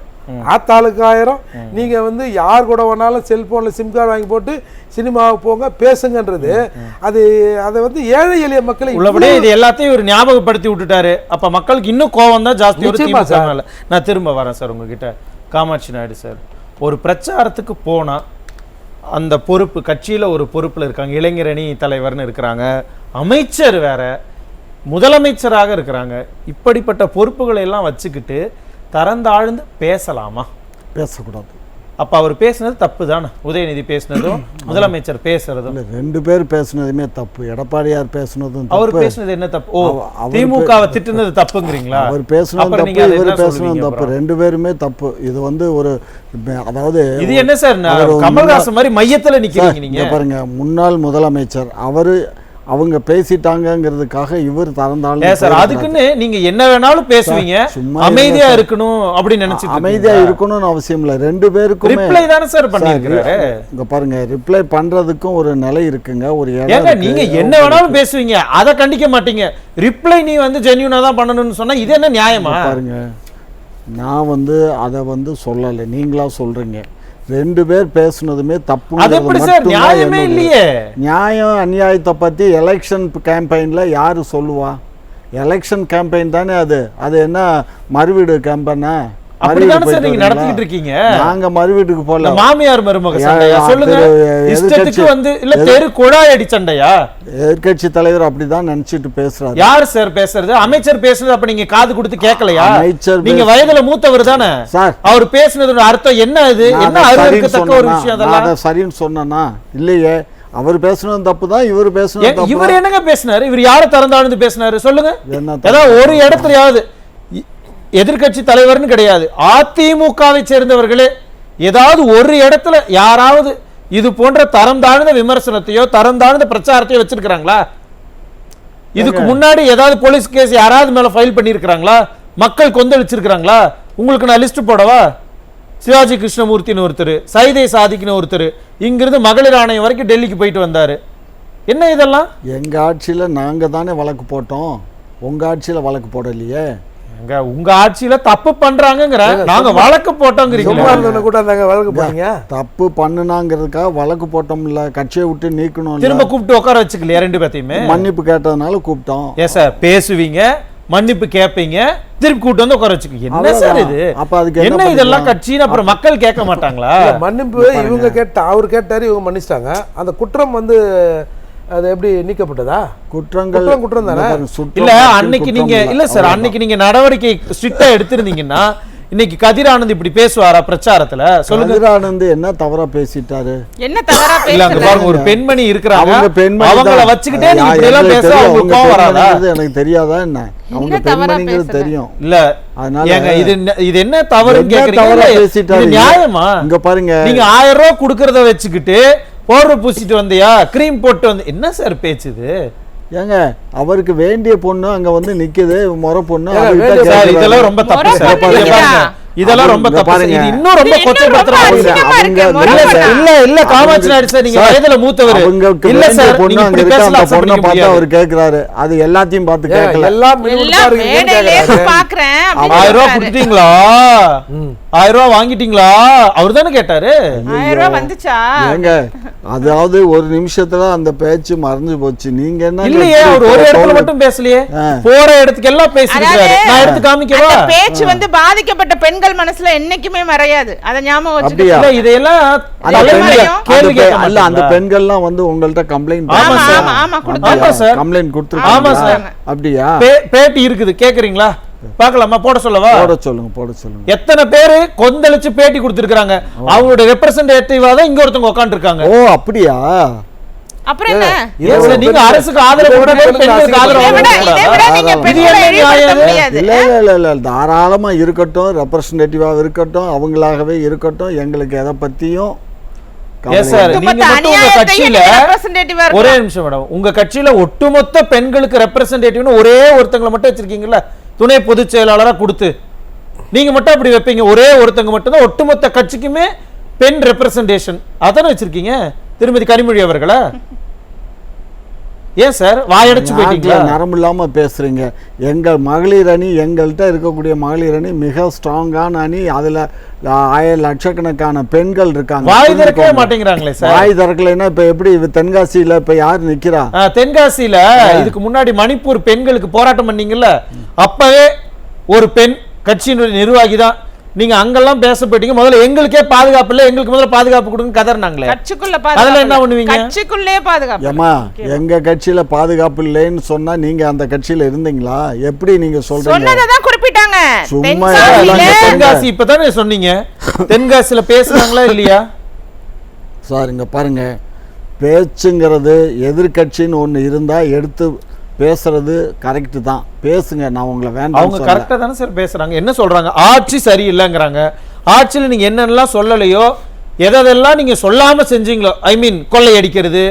ஆத்தாளுக்கு 1000, நீங்க வந்து யார் கூட வேணாலும் செல்போன்ல சிம் கார்டு வாங்கி போட்டு சினிமாவுக்கு போங்க பேசுங்கன்றது, அதை வந்து ஏழை எளிய மக்களை உள்ளபடியே இது எல்லாத்தையும் ஒரு ஞாபகப்படுத்தி விட்டுட்டாரு. அப்ப மக்களுக்கு இன்னும் கோவம் தான் ஜாஸ்தி. நான் திரும்ப வரேன் சார் உங்ககிட்ட. காமாட்சி நாயுடு சார், ஒரு பிரச்சாரத்துக்கு போனா அந்த பொறுப்பு, கட்சியில ஒரு பொறுப்புல இருக்காங்க, இளைஞரணி தலைவர்னு இருக்கிறாங்க, அமைச்சர் வேற, முதலமைச்சராக இருக்கிறாங்க. இப்படிப்பட்ட பொறுப்புகளை எல்லாம் வச்சுக்கிட்டு தரந்தாழ்ந்து பேசலாமா? பேசக்கூடாது. அப்ப அவர் பேசுனது தப்பு தானே? உதயநிதி பேசுனதும் முதலமைச்சர் பேசுறதும் 2 பேர் பேசுனதுமே தப்பு. எடப்பாடியார் பேசுனதும் தப்பு. அவர் பேசுனது என்ன தப்பு? ஓ, திமுகவை திட்டுனது தப்புங்கிறீங்களா? அவர் பேசுனது தப்பு, இவர் பேசுனது தப்பு, 2 பேருமே தப்பு. இது வந்து ஒரு, அதாவது இது என்ன சார், கமல்ஹாசன் மாதிரி மையத்துல நிக்கிறீங்க நீங்க. பாருங்க, முன்னாள் முதலமைச்சர் அவங்க பேசிட்டாங்கிறதுக்காக இவர் தரந்தாலும் சார், அதுக்குன்னு நீங்க என்ன வேணாலும் பேசுவீங்க, அமைதியா இருக்கணும் அப்படின்னு நினைச்சு. அமைதியா இருக்கணும்னு அவசியம் இல்லை. 2 பேருக்கும் ரிப்ளை தானே சார் பண்ணிருக்காரு. இங்க பாருங்க, ரிப்ளை பண்றதுக்கும் ஒரு நிலை இருக்குங்க, ஒரு ஏங்க நீங்க என்ன வேணாலும் பேசுவீங்க, அதை கண்டிக்க மாட்டீங்க. ரிப்ளை நீ வந்து ஜென்யூனா தான் பண்ணணும்னு சொன்னா இது என்ன நியாயமா? பாருங்க, நான் வந்து அதை வந்து சொல்லலை, நீங்களா சொல்றீங்க. 2 பேர் பேசுனதுமே தப்பு. அது எப்படி சார், நியாயமே இல்லையே. நியாயம் அநியாயத்தை பத்தி எலெக்ஷன் கேம்பெயின்ல யாரு சொல்லுவா? எலெக்ஷன் கேம்பெயின் தானே அது. அது என்ன மறுவீடு கேம்பெயினா? நாங்க மறுவீட்டுக்கு போல. மாமியார் மருமக சண்டையா? சொல்லுங்க. இஷ்டத்துக்கு வந்து இல்ல தெரு குழாய் அடி சண்டையா? எதிர்க்கட்சி தலைவர் அப்படிதான் நினைச்சிட்டு பேசுறாரு. யார் சார் பேசுறது? அமைச்சர் பேசுறது அப்ப நீங்க காது கொடுத்து கேட்கலையா? அமைச்சர், நீங்க வயதுல மூத்தவர் தானே சார். அவர் பேசுனதோட அர்த்தம் என்ன? இது என்ன அருவருக்கத்தக்க ஒரு விஷயம்? அதெல்லாம் சரின்னு சொன்னா இல்லையே. அவர் பேசுனது தப்பு தான், இவர் பேசுனது தப்பு. இவர் என்னங்க பேசினாரு? இவர் யாரை திறந்தாழ்ந்து பேசினாரு சொல்லுங்க. ஏதாவது ஒரு இடத்துலயாவது எதிர்கட்சி தலைவர்னு கிடையாது, அதிமுகவை சேர்ந்தவர்களே ஏதாவது ஒரு இடத்துல யாராவது இது போன்ற தரம் தாழ்ந்த விமர்சனத்தையோ தரம் தாழ்ந்த பிரச்சாரத்தையோ வச்சிருக்கிறாங்களா? இதுக்கு முன்னாடி ஏதாவது போலீஸ் கேஸ் யாராவது மேல ஃபைல் பண்ணியிருக்கிறாங்களா? மக்கள் கொந்தளிச்சிருக்கிறாங்களா? உங்களுக்கு நான் லிஸ்ட் போடவா? சிவாஜி கிருஷ்ணமூர்த்தின்னு ஒருத்தர், சைதை சாதிக்குன்னு ஒருத்தர், இங்கிருந்து மகளிர் ஆணையம் வரைக்கும் டெல்லிக்கு போயிட்டு வந்தாரு. என்ன இதெல்லாம்? எங்க ஆட்சியில நாங்க தானே வழக்கு போட்டோம், உங்க ஆட்சியில வழக்கு போடலையே. உங்க ஆட்சியில தப்பு பண்றாங்கங்கற, நாங்க வழக்கு போட்டோம்ங்கறீங்க. கூட நாங்க வழக்கு போறீங்க. தப்பு பண்ணுனாங்கிறதுக்காக வழக்கு போட்டோம்ல, கட்சியை விட்டு நீக்கணும். திரும்ப கூப்பிட்டு உட்கார வச்சுக்கலையா? 2 பேத்தையுமே மன்னிப்பு கேட்டதனால கூப்பிட்டோம். ஏன் சார் பேசுவீங்க, மன்னிப்பு கேட்பீங்க, திருப்பி கூப்பிட்டு வந்து உட்கார வச்சுக்கீங்க. என்ன சார் இது? அப்ப அதுக்கு என்ன இதெல்லாம் கட்சின்னு அப்புறம் மக்கள் கேட்க மாட்டாங்களா? மன்னிப்பு இவங்க கேட்டா, அவர் கேட்டாரு, இவங்க மன்னிச்சிட்டாங்க. அந்த குற்றம் வந்து அது எப்படி நீக்கப்பட்டதா? குற்றம் தானே. இல்ல அன்னைக்கு நீங்க இல்ல சார், அன்னைக்கு நீங்க நடவடிக்கை ஸ்ட்ரிக்ட்டா எடுத்திருந்தீங்கன்னா இன்னைக்கு கதிர் ஆனந்த் இப்படி பேசுவாரா பிரச்சாரத்துல? சொல்லுங்க. கதிர் ஆனந்த் என்ன தவறா பேசிட்டாரு? என்ன தவறா இல்ல அங்க பேசுறாரு? பாருங்க, ஒரு பெண்மணி இருக்கிறாங்க, அவங்க பெண்மணி அவங்கள தான். வச்சுக்கிட்டே நீங்க இப்படி எல்லாம் பேச அவங்க உங்களுக்கு கோவம் வராதா? பெண்மணிங்கிறது எனக்கு தெரியாதா என்ன? அவங்க என்ன தவறா பெண்மணிங்கிறது பேசுறாரு? தெரியும். இல்ல அதனால ஏங்க இது என்ன தவறுன்னு என்ன கேக்குறீங்க? தவறா இல்ல, பேசிட்டாரு? இது நியாயமா? இங்க பாருங்க, நீங்க 1000 ரூபாய் குடுக்கறத வச்சுக்கிட்டு பவுடர் பூசிட்டு வந்தியா, கிரீம் போட்டு வந்து, என்ன சார் பேச்சுது? ஏங்க அவருக்கு வேண்டிய பொண்ணு அங்க வந்து நிக்குது, முறை பொண்ணு. ஏங்க, அவர்கிட்ட வேண்டிய சார் கேக்குறாரு. இதெல்லாம் ரொம்ப தப்பு முறை சார். பொண்ணு இங்க பாருங்க, இல்லையா? இதெல்லாம் ரொம்ப அவங்க தப்பு சார். பாருங்க. இது இன்னும் ரொம்ப இது இன்னும் கொச்சைப்படுத்துறாங்க. ரொம்ப அசிங்கமா இருக்கு. அவங்க முறை இல்ல பொண்ணா? சார், இல்ல காமாட்சி நாயுடு சார், நீங்க சார், வயதுல மூத்தவர். அவங்களுக்கு இல்ல வேண்டிய சார், பொண்ணு நீங்க அங்க இப்படி இருக்கு, அந்த பேசலாம் பொண்ணை சொல்லிக்க பார்த்து முடியாது. அவர் கேக்குறாரு. அது எல்லாத்தையும் பார்த்து கேட்கல. எல்லாம் எல்லாம் மேடையிலே பாக்குறேன் 1000 ரூபாய் கொடுத்தீங்களா? 1000 ரூபாய் வாங்கிட்டீங்களா? அவர் தானே கேட்டாரு. 1000 ரூபாய் வந்துச்சா? ஏங்க அதாவது ஒரு நிமிஷத்துல அந்த பேச்சு மறைஞ்சு போச்சு. நீங்க என்ன இல்லையே, அவர் ஒரு இடத்துல மட்டும் பேசலையே, போற இடத்துக்கு எல்லாம் பேசிருக்காரு. அதாவது நான் எடுத்து காமிக்கவா? அந்த பேச்சு வந்து பாதிக்கப்பட்ட பெண்கள் மனசுல என்னைக்குமே மறையாது. அத ஞாபகம் அப்படியா? வச்சுக்கோங்க. இல்ல, இதையெல்லாம் அந்த தலைமையில பெண்கள் கேள்வி கேட்க அல்ல, அந்த மாட்டீங்களா? பெண்கள்லாம் வந்து உங்கள்ட்ட கம்ப்ளைண்ட் ஆமா ஆமா சார். ஆமா ஆமா ஆமா கொடுத்தாங்க. சார். கம்ப்ளைண்ட் ஆமா கொடுத்துருக்காங்க. சார். அப்படியா? பேட்டி இருக்குது, கேக்குறீங்களா? பார்க்கலாமா? போட சொல்லவா? போட சொல்லுங்க, போட சொல்லுங்க. எத்தனை பேரு கொந்தளிச்சு பேட்டி கொடுத்திருக்காங்க. அவங்களோட ரெப்ரசன்டேட்டிவா தான் இங்க ஒருத்தவங்க உட்கார்ந்து இருக்காங்க. ஓ அப்படியா? அப்புறம் என்ன? ஏன் சார், நீங்க அரசுக்கு ஆதரவு கொடுக்கறது, பெண்களுக்கு ஆதரவு இதை விட கொடுக்கக்கூடாதா? நீங்க இது பெண்களை என்ன இழிவுபடுத்த நியாயம்? முடியாது. இல்ல இல்ல இல்ல இல்ல, தாராளமா இருக்கட்டும், ரெப்ரசன்டேட்டிவாக இருக்கட்டும், அவங்களாகவே இருக்கட்டும், எங்களுக்கு எதை பத்தியும் ஏன் சார், நீங்க ஒட்டுமொத்த மட்டும் உங்க அநியாயத்தையும் கட்சியில நீங்க representative-ஆ ஒரே இருக்கணும். நிமிஷம் மேடம், உங்க கட்சியில ஒட்டுமொத்த பெண்களுக்கு ரெப்ரசன்டேட்டிவ்னு ஒரே ஒருத்தங்களை மட்டும் வச்சிருக்கீங்கல்ல, துணை பொதுச் செயலாளரா கொடுத்து, நீங்க மட்டும் அப்படி வைப்பீங்க. ஒரே ஒருத்தங்க மட்டும் தான் ஒட்டுமொத்த கட்சிக்குமே பெண் ரெப்ரசன்டேஷன், அதானே வச்சிருக்கீங்க திருமதி கனிமொழி அவர்களா? ஏன் சார் வாயடைச்சு போயிட்டீங்களா? நரம்பு இல்லாம பேசுறீங்க. எங்கள் மகளிர் அணி, எங்கள்கிட்ட இருக்கக்கூடிய மகளிர் அணி மிக ஸ்ட்ராங்கான அணி. அதுல 1000 லட்சக்கணக்கான பெண்கள் இருக்காங்க. வாய் திறக்கவே மாட்டேங்கிறாங்களே சார். வாய் திறக்கலைன்னா இப்ப எப்படி தென்காசியில இப்ப யார் நிக்கிறா? தென்காசியில இதுக்கு முன்னாடி மணிப்பூர் பெண்களுக்கு போராட்டம் பண்ணீங்கல்ல, அப்பவே ஒரு பெண் கட்சியினுடைய நிர்வாகி தான். நீங்க அங்கெல்லாம் பேச போயிட்டீங்க. முதல்ல எங்களுக்கே பாதுகாப்பு இல்ல, எங்களுக்கு முதல்ல பாதுகாப்பு கொடுங்க கதறினாங்களே. கட்சிக்குள்ள அதெல்லாம் என்ன பண்ணுவீங்க? கட்சிக்குள்ளே பாதுகாப்பு. ஏமா எங்க கட்சியில பாதுகாப்பு இல்லைன்னு சொன்னா நீங்க அந்த கட்சியில இருந்தீங்களா? எப்படி நீங்க சொல்றீங்க? சொன்னதான் குறிப்பிட்டாங்க. சும்மா தென்காசியில தென்காசி இப்பதானே சொன்னீங்க, தென்காசியில பேசுனாங்களா இல்லையா? சார் இங்க பாருங்க, பேச்சுங்கிறது எதிர்கட்சின்னு ஒண்ணு இருந்தா எடுத்து பேசுறது கரெக்ட் தான், பேசுங்க. நான் உங்களை வேண்டாம் அவங்க கரெக்டா தானே சார் பேசுறாங்க. என்ன சொல்றாங்க? ஆட்சி சரியில்லைங்கிறாங்க. ஆட்சியில நீங்க என்னென்னலாம் சொல்லலையோ, எதெல்லாம் நீங்க சொல்லாம செஞ்சீங்களோ, ஐ மீன் கொள்ளையடிக்கிறது,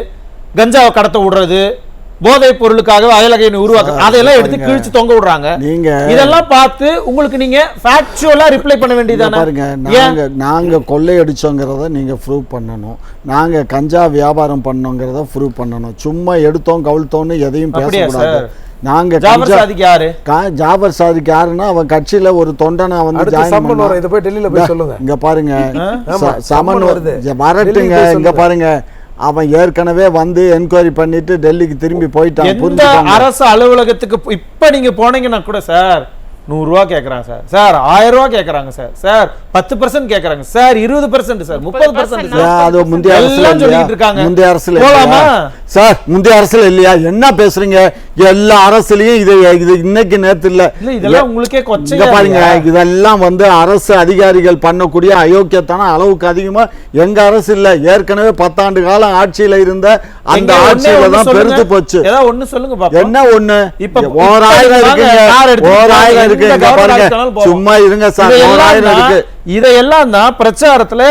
கஞ்சாவை கடத்த விடுறது, போதைப் பொருளுக்காக அயலகையை உருவாக்க, அதெல்லாம் எடுத்து கிழிச்சு தொங்க விடுறாங்க. நீங்க இதெல்லாம் பார்த்து உங்களுக்கு நீங்க ஃபேக்சுவலா ரிப்ளை பண்ண வேண்டியதானே? பாருங்க, நாங்க கொள்ளையடிச்சோங்கிறத நீங்க ப்ரூவ் பண்ணணும். நாங்க கஞ்சா வியாபாரம் பண்ணோங்கிறத ப்ரூவ் பண்ணணும். சும்மா எடுத்தோம் கவிழ்த்தோன்னு எதையும் பேசக்கூடாது. நாங்க ஜாபர் சாதிக் யாரு? ஜாபர் சாதிக் யாருன்னா அவன் கட்சியில ஒரு தொண்டனா வந்து ஜாயின் சம்மன் வரும். இதை போய் டெல்லியில போய் சொல்லுங்க. இங்க பாருங்க, சம்மன் வருது. வரட்டுங்க. இங்க பாருங்க, அவன் ஏற்கனவே வந்து என்கொயரி பண்ணிட்டு டெல்லிக்கு திரும்பி போயிட்டான். எந்த அரசு அலுவலகத்துக்கு இப்ப நீங்க போனீங்கன்னா கூட சார் 100 ரூபா கேக்குறாங்க சார், சார் 1000 ரூபா கேக்குறாங்க சார், சார் 10% கேக்குறாங்க சார், 20% சார், 30% சார். அது முந்தைய அரசுல எல்லாம் சொல்லிட்டு இருக்காங்க. முந்தைய அரசுல போலாமா சார்? முந்தைய அரசுல இல்லையா? என்ன பேசுறீங்க? எல்லா அரசுலயும் இது இன்னைக்கு நேத்து இல்ல. இல்ல இதெல்லாம் உங்களுக்கே கொச்சையா இங்க பாருங்க, இல்லையா? இதெல்லாம் வந்து அரசு அதிகாரிகள் பண்ணக்கூடிய அயோக்கியத்தான அளவுக்கு அதிகமா எங்க அரசு இல்ல. ஏற்கனவே 10 ஆண்டு காலம் ஆட்சியில இருந்த அந்த எங்க ஆட்சியில ஒண்ணே தான் ஒண்ணு பெருத்து சொல்லுங்க. போச்சு. ஏதாவது ஒண்ணு சொல்லுங்க பாப்போம். என்ன ஒண்ணு? இப்ப ஓர் ஆயிரம் இருக்குங்க, ஓர் ஆயிரம் இருக்கு. இங்க பாருங்க, சும்மா இருங்க சார், ஓர் ஆயிரம் இருக்கு. இதையெல்லாம் தான் பிரச்சாரத்துல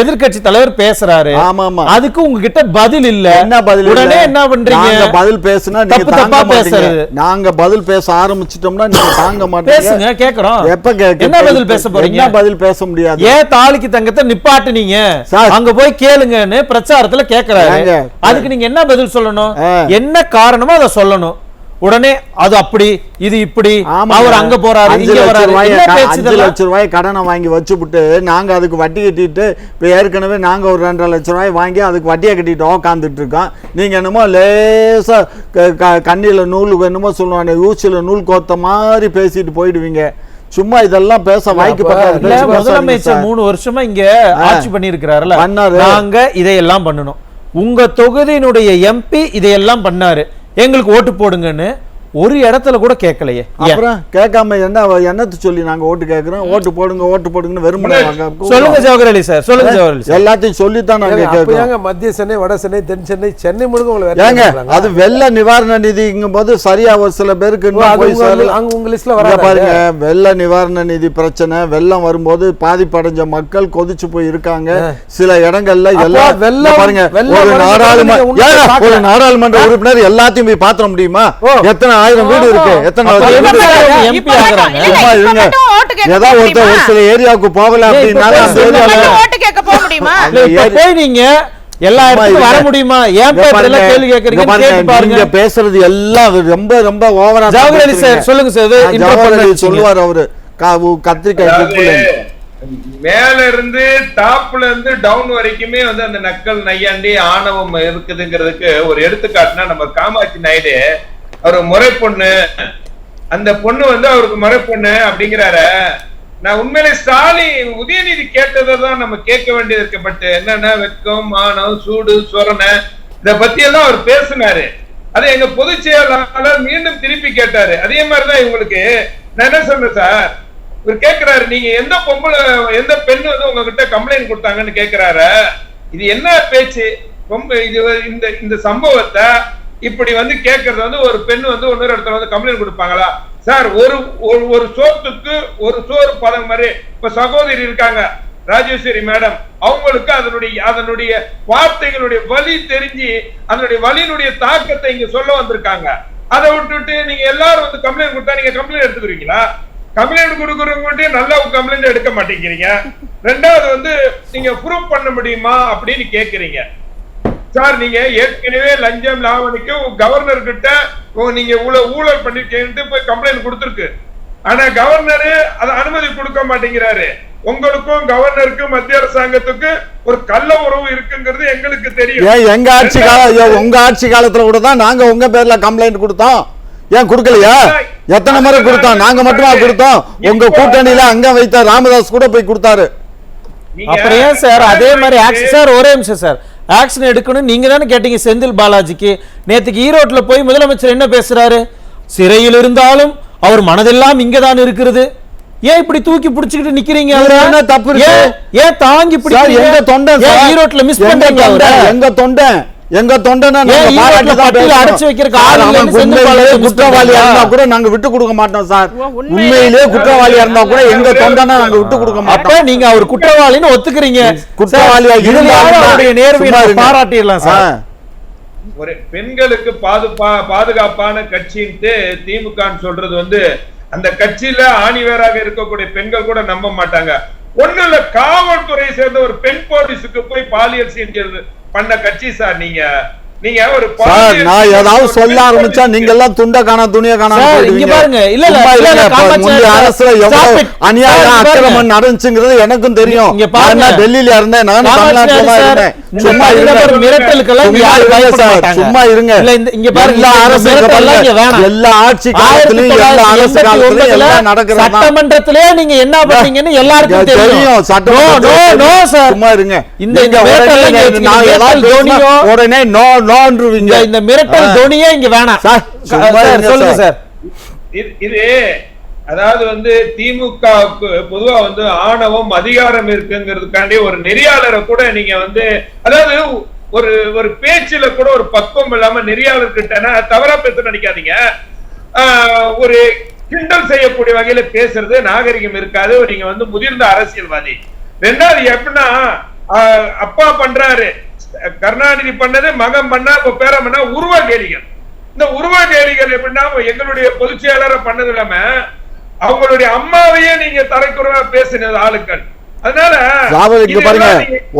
எதிர்க்கட்சி தலைவர் பேசுறாரு. ஆமா ஆமா, அதுக்கு உங்ககிட்ட பதில் இல்ல. என்ன பதில்? உடனே என்ன பண்றீங்க? நாங்க பதில் பேசினா நீங்க தப்பு தாங்க தப்பா மாட்டீங்க. பேசுறது. நாங்க பதில் பேச ஆரம்பிச்சிட்டோம்னா நீங்க தாங்க மாட்டீங்க. பேசுங்க, கேக்குறோம். எப்ப கேக்க? என்ன பதில் பேச போறீங்க? என்ன பதில் பேச முடியாது? ஏன் தாலிக்கு தங்கத்தை நிப்பாட்டுனீங்க, சார், அங்க போய் கேளுங்கன்னு பிரச்சாரத்துல கேக்குறாரு. ஏங்க, அதுக்கு நீங்க என்ன பதில் சொல்லணும்? ஆ. என்ன காரணமோ அதை சொல்லணும். உடனே அது அப்படி இது இப்படி, அவர் அங்க போறாரு இங்க வராரு, என்ன பேச்சு 5 இதெல்லாம்? லட்சம் ரூபாய் கடனை வாங்கி வச்சுப்புட்டு நாங்க அதுக்கு வட்டி கட்டிட்டு இப்ப ஏற்கனவே நாங்க ஒரு 2.5 லட்சம் ரூபாய் வாங்கி அதுக்கு வட்டியை கட்டிட்டு உட்காந்துட்டு இருக்கோம். நீங்க என்னமோ லேசா கண்ணில நூல் என்னமோ சொல்லுவாங்க, ஊசியில நூல் கோத்த மாதிரி பேசிட்டு போயிடுவீங்க. சும்மா இதெல்லாம் பேச வாய்க்கு பத்தாது. முதலமைச்சர் 3 வருஷமா இங்க ஆட்சி பண்ணி இருக்கிறாருல, பண்ணாரு. நாங்க இதையெல்லாம் பண்ணணும். உங்க தொகுதியினுடைய எம்பி இதையெல்லாம் பண்ணாரு, எங்களுக்கு ஓட்டு போடுங்கன்னு ஒரு இடத்துல கூட கேட்கலையே. அப்புறம் கேட்காம என்னத்து சொல்லி நாங்க ஓட்டு கேட்கிறோம், ஓட்டு போடுங்கன்னு வெறுமனே சொல்லுங்க ஜவஹர் அலி சார், சொல்லுங்க ஜவஹர் அலி சார். எல்லாத்தையும் சொல்லித்தான் நாங்க கேட்கிறோம். மத்திய சென்னை, வட சென்னை, தென் சென்னை, சென்னை முழுக்க ஏங்க அது வெள்ள நிவாரண நிதிங்கும் போது சரியா ஒரு சில பேருக்கு உங்க லிஸ்ட்ல வர பாருங்க. வெள்ள நிவாரண நிதி பிரச்சனை, வெள்ளம் வரும்போது பாதிப்படைஞ்ச மக்கள் கொதிச்சு போய் இருக்காங்க. சில இடங்கள்ல எல்லாம் பாருங்க, ஒரு நாடாளுமன்ற உறுப்பினர் எல்லாத்தையும் போய் பாத்திர முடியுமா? எத்தனை ஆயிரம் வீடு இருக்கு, எத்தனை எம்பி ஆகுறாங்க. ஏதோ ஒருத்தர் ஒரு சில ஏரியாவுக்கு போகல அப்படின்னா போய் நீங்க எல்லா இடத்துக்கும் வர முடியுமா? ஏன் கேள்வி கேக்குறீங்க? நீங்க பேசுறது எல்லாம் ரொம்ப ரொம்ப ஓவரா. ஜவஹர் அலி சார் சொல்லுங்க சார். சொல்லுவார் அவரு கத்திரிக்காய் மேல இருந்து டாப்ல இருந்து டவுன் வரைக்குமே வந்து அந்த நக்கல் நையாண்டி ஆணவம் இருக்குதுங்கிறதுக்கு ஒரு எடுத்துக்காட்டுனா நம்ம காமாட்சி நாயுடு, அவரு முறை பொண்ணு, அந்த பொண்ணு வந்து அவருக்கு முறை பொண்ணு அப்படிங்கிறாரு. நான் உண்மையிலே ஸ்டாலின் உதயநிதி கேட்டதான் நம்ம கேட்க வேண்டியது இருக்கு. பட் என்னன்னா வெட்கம், மானம், சூடு, சொரணை இத பத்தி எல்லாம் அவர் பேசினாரு. அது எங்க பொதுச் செயலாளர் மீண்டும் திருப்பி கேட்டாரு. அதே மாதிரிதான் இவங்களுக்கு நான் என்ன சொல்றேன் சார், இவர் கேட்கிறாரு, நீங்க எந்த பொம்பளை எந்த பெண்ணு வந்து உங்ககிட்ட கம்ப்ளைண்ட் கொடுத்தாங்கன்னு கேட்கிறாரு. இது என்ன பேச்சு? இந்த சம்பவத்தை இப்படி வந்து கேட்கறது வந்து ஒரு பெண் வந்து இன்னொரு இடத்துல வந்து கம்ப்ளைண்ட் கொடுப்பாங்களா சார்? ஒரு சோத்துக்கு ஒரு சோறு பதம் மாதிரி. இப்ப சகோதரி இருக்காங்க ராஜேஸ்வரி மேடம், அவங்களுக்கு அதனுடைய வார்த்தைகளுடைய வலி தெரிஞ்சு அதனுடைய வலியினுடைய தாக்கத்தை இங்க சொல்ல வந்திருக்காங்க. அதை விட்டுட்டு நீங்க எல்லாரும் வந்து கம்ப்ளைண்ட் கொடுத்தா நீங்க கம்ப்ளைண்ட் எடுத்துக்கிறீங்களா? கம்ப்ளைண்ட் கொடுக்கறவங்க நல்ல கம்ப்ளைண்ட் எடுக்க மாட்டேங்கிறீங்க. ரெண்டாவது வந்து நீங்க ப்ரூவ் பண்ண முடியுமா அப்படின்னு கேக்குறீங்க சார். நீங்க ஏற்கனவே லஞ்சம் லாவணிக்கு கவர்னர் கிட்ட நீங்க ஊழல் பண்ணிருக்கேன்ட்டு போய் கம்ப்ளைண்ட் கொடுத்துருக்கு. ஆனா கவர்னரு அதை அனுமதி கொடுக்க மாட்டேங்கிறாரு. உங்களுக்கும் கவர்னருக்கும் மத்திய அரசாங்கத்துக்கு ஒரு கள்ள உறவு இருக்குங்கிறது எங்களுக்கு தெரியும். எங்க ஆட்சி உங்க ஆட்சி காலத்துல கூட தான் நாங்க உங்க பேர்ல கம்ப்ளைண்ட் கொடுத்தோம். ஏன் கொடுக்கலையா? எத்தனை முறை கொடுத்தோம்? நாங்க மட்டுமா கொடுத்தோம்? உங்க கூட்டணியில அங்க வைத்த ராமதாஸ் கூட போய் கொடுத்தாரு. அப்புறம் ஏன் சார் அதே மாதிரி ஆக்ஷன் சார், ஒரே நிமிஷம் சார், ஆக்ஷன் எடுக்கணும் நீங்க தானே கேட்டீங்க செந்தில் பாலாஜிக்கு. நேத்துக்கு ஈரோட்ல போய் முதலமைச்சர் என்ன பேசுறாரு? சிறையில் இருந்தாலும் அவர் மனதெல்லாம் இங்கதான் இருக்கிறது. ஏன் இப்படி தூக்கி பிடிச்சிட்டு நிக்கிறீங்க? என்ன தப்பு இருக்கு? ஏன் தாங்கி பிடிக்கிறீங்க? எங்க தொண்டன் ஈரோட்ல மிஸ் பண்றீங்க? எங்க தொண்டனை அடைச்சு வைக்கிறதுக்கு குற்றவாளியா இருந்தா கூட நாங்க விட்டு கொடுக்க மாட்டோம் சார். உண்மையிலேயே குற்றவாளியா இருந்தா கூட எங்க தொண்டனை நாங்க விட்டு கொடுக்க மாட்டோம். நீங்க அவர் குற்றவாளின்னு ஒத்துக்கிறீங்க. குற்றவாளியா இருந்தாலும் நேர்மையை பாராட்டிடலாம் சார். ஒரு பெண்களுக்கு பாதுகாப்பான கட்சின்ட்டு திமுக சொல்றது வந்து அந்த கட்சியில ஆணிவேராக இருக்கக்கூடிய பெண்கள் கூட நம்ப மாட்டாங்க. ஒண்ணு இல்ல, காவல்துறையை சேர்ந்த ஒரு பெண் போலீஸுக்கு போய் பாலியல் சீண்டல் பண்ண கட்சி சார் நீங்க. நீங்க ஒரு நான் ஏதாவது சொல்ல ஆரம்பிச்சா நீங்க எல்லாம் துண்ட காணா துணிய காணா பாருங்க. இல்ல அரசுல எவ்வளவு அநியாயம் அக்கிரமம் நடந்துச்சுங்கிறது எனக்கும் தெரியும். டெல்லியில இருந்தேன், நான் தமிழ்நாட்டுல இருந்தேன். சும்மா இருங்க. எல்லா ஆட்சி காலத்திலும் எல்லா அரசு காலத்திலும் எல்லாம் நடக்கிறது. சட்டமன்றத்திலே நீங்க என்ன பண்ணீங்கன்னு எல்லாருக்கும் தெரியும். சும்மா இருங்க. உடனே இந்த மிரட்டல் துணியே இங்க வேணாம். சொல்லுங்க சார். இது அதாவது வந்து திமுகவுக்கு பொதுவா வந்து ஆணவம் அதிகாரம் இருக்குங்கிறதுக்காண்டி ஒரு நெறியாளரை கூட நீங்க வந்து அதாவது ஒரு பேச்சுல கூட ஒரு பக்குவம் இல்லாம நெறியாளர் கிட்ட தவறா பேச நினைக்காதீங்க. ஒரு கிண்டல் செய்யக்கூடிய வகையில பேசுறது நாகரிகம் இருக்காது. நீங்க வந்து முதிர்ந்த அரசியல்வாதி. ரெண்டாவது எப்படின்னா அப்பா பண்றாரு, கருணாநிதி பண்ணது, மகன் பண்ணா, இப்ப பேரன் பண்ணா உருவ கேலிகள். இந்த உருவ கேலிகள் எப்படின்னா எங்களுடைய பொதுச் செயலாளரை பண்ணது இல்லாம அவங்களுடைய அம்மாவையே நீங்க தரைக்குறவா பேசினது ஆளுக்கள். அதனால பாருங்க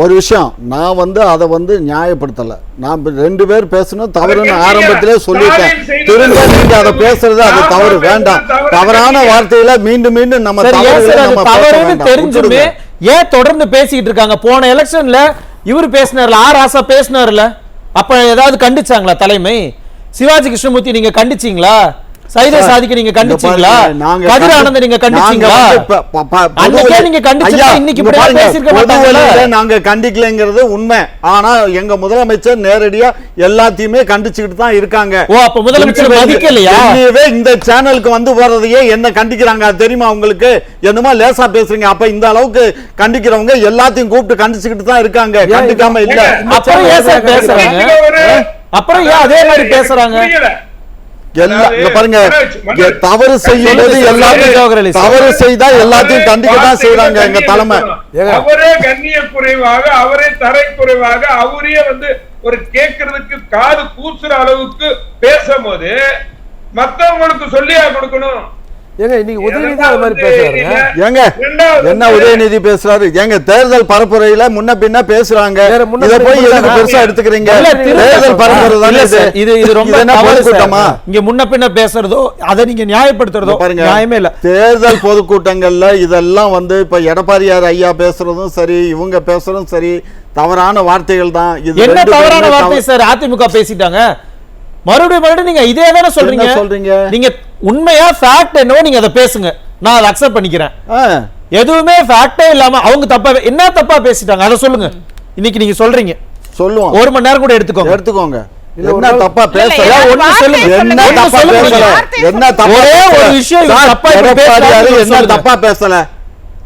ஒரு விஷயம், நான் வந்து அதை வந்து நியாயப்படுத்தல. நான் 2 பேர் பேசணும் தவறுன்னு ஆரம்பத்திலே சொல்லிட்டேன். திரும்ப நீங்க அதை பேசுறது அது தவறு, வேண்டாம். தவறான வார்த்தையில மீண்டும் மீண்டும் நம்ம தவறுன்னு தெரிஞ்சுமே ஏன் தொடர்ந்து பேசிட்டு இருக்காங்க? போன எலெக்ஷன்ல இவர் பேசினார்ல, ஆராசா பேசினார்ல, அப்ப ஏதாவது கண்டிச்சாங்களா தலைமை? சிவாஜி கிருஷ்ணமூர்த்தி நீங்க கண்டிச்சீங்களா? சைதை சாதிக்க நீங்க கண்டிச்சீங்களா? கதிர் ஆனந்த் நீங்க கண்டிச்சீங்களா? அன்னைக்கே நீங்க கண்டிச்சா இன்னைக்கு இப்படி பேசிருக்க மாட்டாங்களா? நாங்க கண்டிக்கலங்கிறது உண்மை. ஆனா எங்க முதலமைச்சர் நேரடியா எல்லாத்தையுமே கண்டிச்சுக்கிட்டு தான் இருக்காங்க. ஓ, அப்ப முதலமைச்சர் மதிக்கலையா? இந்த சேனலுக்கு வந்து வர்றதையே என்ன கண்டிக்கிறாங்க தெரியுமா உங்களுக்கு? என்னமோ லேசா பேசுறீங்க. அப்ப இந்த அளவுக்கு கண்டிக்கிறவங்க எல்லாத்தையும் கூப்பிட்டு கண்டிச்சுக்கிட்டு தான் இருக்காங்க, கண்டிக்காம இல்ல. அப்புறம் ஏன் சார் பேசுறாங்க? அப்புறம் ஏன் அதே மாதிரி பேசுறாங்க? பாருங்க, தவறு செய்யும்போது எல்லாத்தையும் தவறு செய்தா எல்லாத்தையும் கண்டிக்க தான் செய்யறாங்க எங்க தலைமை. அவரே கண்ணிய குறைவாக, அவரே தரை குறைவாக, அவரே வந்து ஒரு கேட்கறதுக்கு காது கூசுற அளவுக்கு பேசும்போது மத்தவங்களுக்கு சொல்லியா கொடுக்கணும்? ஏங்க இன்னைக்கு உதயநிதி அது மாதிரி பேசுறாருங்க. ஏங்க என்ன உதயநிதி பேசுறாரு? ஏங்க தேர்தல் பரப்புரையில முன்ன பின்ன பேசுறாங்க, இத போய் எதுக்கு பெருசா எடுத்துக்கிறீங்க? தேர்தல் பரப்புரை தானே இது ரொம்ப பொதுக்கூட்டமா? இங்க முன்ன பின்ன பேசுறதோ அதை நீங்க நியாயப்படுத்துறதோ நியாயமே இல்ல. தேர்தல் பொதுக்கூட்டங்கள்ல இதெல்லாம் வந்து இப்ப எடப்பாடியார் ஐயா பேசுறதும் சரி, இவங்க பேசுறதும் சரி, தவறான வார்த்தைகள் தான். இது என்ன தவறான வார்த்தை சார்? அதிமுக பேசிட்டாங்க, மறுபடியும் நீங்க இதே தானே சொல்றீங்க. நீங்க உண்மையா ஃபேக்ட் என்னவோ நீங்க அதை பேசுங்க, நான் அதை அக்செப்ட் பண்ணிக்கிறேன். எதுவுமே ஃபேக்டே இல்லாம அவங்க தப்பா என்ன தப்பா பேசிட்டாங்க அதை சொல்லுங்க. இன்னைக்கு நீங்க சொல்றீங்க, சொல்லுவோம். ஒரு மணி நேரம் கூட எடுத்துக்கோங்க. என்ன தப்பா பேசல? ஒண்ணு சொல்லுங்க. என்ன தப்பா பேசல? என்ன தப்பா? ஒரே ஒரு விஷயம் தப்பா என்ன தப்பா பேசல?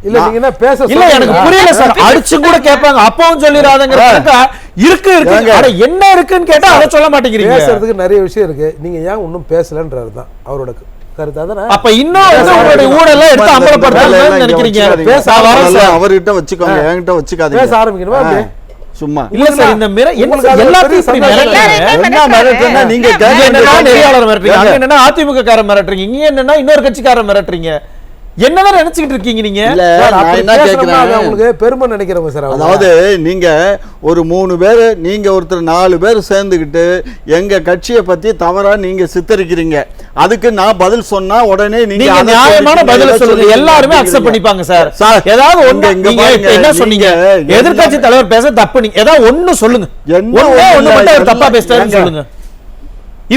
இல்ல நீங்க என்ன பேச இல்ல எனக்கு புரியல சார். அடிச்சு கூட கேட்பாங்க, அப்பவும் சொல்லிராதங்கறதுக்கு இருக்கு. அட என்ன இருக்குன்னு கேட்டா அத சொல்ல மாட்டேங்கிறீங்க. பேசுறதுக்கு நிறைய விஷயம் இருக்கு, நீங்க ஏன் இன்னும் பேசலன்றது தான் அவரோட கருத்து. அதானே அப்ப இன்னும் உங்களுடைய ஊடல எடுத்து அம்பலப்படுத்தணும்னு நினைக்கிறீங்க. பேச அவர்கிட்ட வச்சுக்கோங்க, என்கிட்ட வச்சுக்காதீங்க. பேச ஆரம்பிக்கணுமா? சும்மா இல்ல சார், இந்த எல்லாத்தையும் என்ன மிரட்டுறீங்க? நீங்க நெறியாளர் மிரட்டுறீங்க, அங்க என்னன்னா அதிமுக காரன் மிரட்டுறீங்க, இங்க என்னன்னா இன்னொரு கட்சிக்காரன் மிரட்டுறீங்க. என்னதான் நினைச்சுக்கிட்டு இருக்கீங்க நீங்க? உங்களுக்கு பெருமை நினைக்கிறவங்க சார். அதாவது நீங்க ஒரு 3 பேர், நீங்க ஒருத்தர் 4 பேர் சேர்ந்துக்கிட்டு எங்க கட்சியை பத்தி தவறா நீங்க சித்தரிக்கிறீங்க. அதுக்கு நான் பதில் சொன்னா உடனே நீங்க நியாயமான பதில் சொல்லுங்க, எல்லாருமே அக்செப்ட் பண்ணிப்பாங்க சார். ஏதாவது ஒண்ணு நீங்க என்ன சொன்னீங்க? எதிர்க்கட்சி தலைவர் பேச தப்பு, நீங்க ஏதாவது ஒண்ணு சொல்லுங்க. ஒண்ணு மட்டும் தப்பா பேசுறாருன்னு சொல்லுங்க.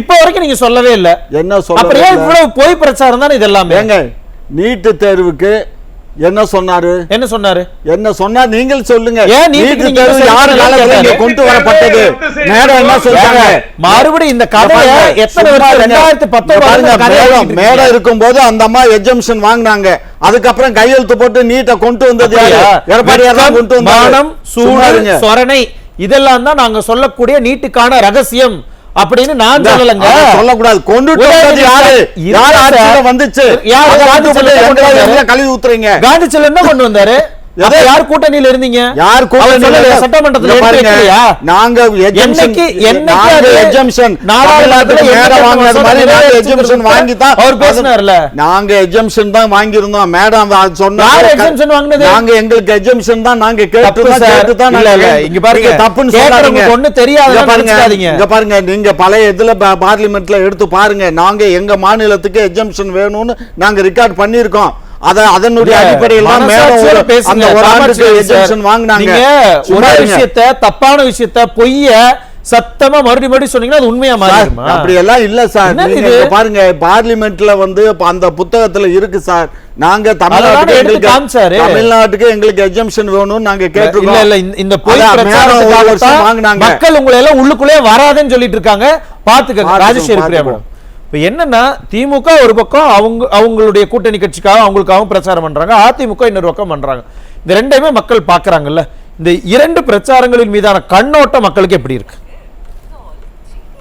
இப்ப வரைக்கும் நீங்க சொல்லவே இல்ல. என்ன சொல்ல? அப்படியே இவ்வளவு போய் பிரச்சாரம் தானே இதெல்லாம். ஏங்க நீட் தேர்வுக்கு என்ன சொன்னாரு? என்ன சொன்னா நீங்கள் சொல்லுங்க. நீட் தேர்வு யார் காலத்துல கொண்டு வரப்பட்டது? மேடம் என்ன சொல்றாங்க? மறுபடியும் இந்த கதையை எத்தனை வருஷம் 2019 மேடம் இருக்கும்போது அந்த அம்மா எக்ஸம்ஷன் வாங்குனாங்க, அதுக்கப்புறம் கையெழுத்து போட்டு நீட்டை கொண்டு வந்தது யாரு? எடப்பாடியார் தான் கொண்டு வந்தாரு. சூழல் சொரணை இதெல்லாம் தான் நாங்க சொல்லக்கூடிய நீட்டுக்கான ரகசியம் அப்படின்னு நான் சொல்லலங்க. சொல்லக்கூடாது. கொண்டுட்டு வந்தது யாரு? யார் ஆட்சியில வந்துச்சு? கழுவி ஊத்துறீங்க. காந்தி செல்வன் என்ன கொண்டு வந்தாரு? யார் கூட்டணியில இருந்தீங்க? யார் கூட்டணியில? சட்டமன்றத்துல நாங்க எக்ஸம்ஷன் வாங்கி தான் அவர் பேசினார்ல. நாங்க எக்ஸம்ஷன் தான் வாங்கி இருந்தோம். மேடம் சொன்னாங்க நாங்க எங்களுக்கு எக்ஸம்ஷன் தான் நாங்க கேட்டு தான். இங்க பாருங்க, தப்புன்னு சொல்லாதீங்க. ஒண்ணு தெரியாது. இங்க பாருங்க, நீங்க பழைய இதுல பார்லிமெண்ட்ல எடுத்து பாருங்க. நாங்க எங்க மாநிலத்துக்கு எக்ஸம்ஷன் வேணும்னு நாங்க ரெக்கார்ட் பண்ணிருக்கோம். அதனுடைய அடிப்படையில் தான் அந்த ஒரு ஆண்டுக்கு எக்ஸம்ஷன் வாங்குனாங்க. ஒரு விஷயத்தை, தப்பான விஷயத்தை, பொய்ய சத்தமா மறுபடியும் சொன்னீங்கன்னா அது உண்மையா மாறிடுமா? அப்படி எல்லாம் இல்ல சார். நீங்க பாருங்க, பார்லிமெண்ட்ல வந்து அந்த புத்தகத்துல இருக்கு சார். நாங்க தமிழ்நாட்டுக்கு எங்களுக்கு எக்ஸம்ஷன் வேணும்னு நாங்க கேட்டிருக்கோம். இல்ல இந்த பொய் பிரச்சாரத்துக்கு வாங்குனாங்க. மக்கள் உங்களை எல்லாம் உள்ளுக்குள்ளே வராதுன்னு சொல்லிட்டு இருக்காங்க. பாத்துக்க ராஜேஸ்வரி பிரியா மேடம். இப்ப என்னன்னா, திமுக ஒரு பக்கம் அவங்களுடைய கூட்டணி கட்சிக்காக அவங்களுக்காகவும் பிரச்சாரம் பண்றாங்க, அதிமுக இன்னொரு பக்கம் பண்றாங்க. இந்த ரெண்டையுமே மக்கள் பாக்குறாங்கல்ல. இந்த இரண்டு பிரச்சாரங்களின் மீதான கண்ணோட்டம் மக்களுக்கு எப்படி இருக்கு?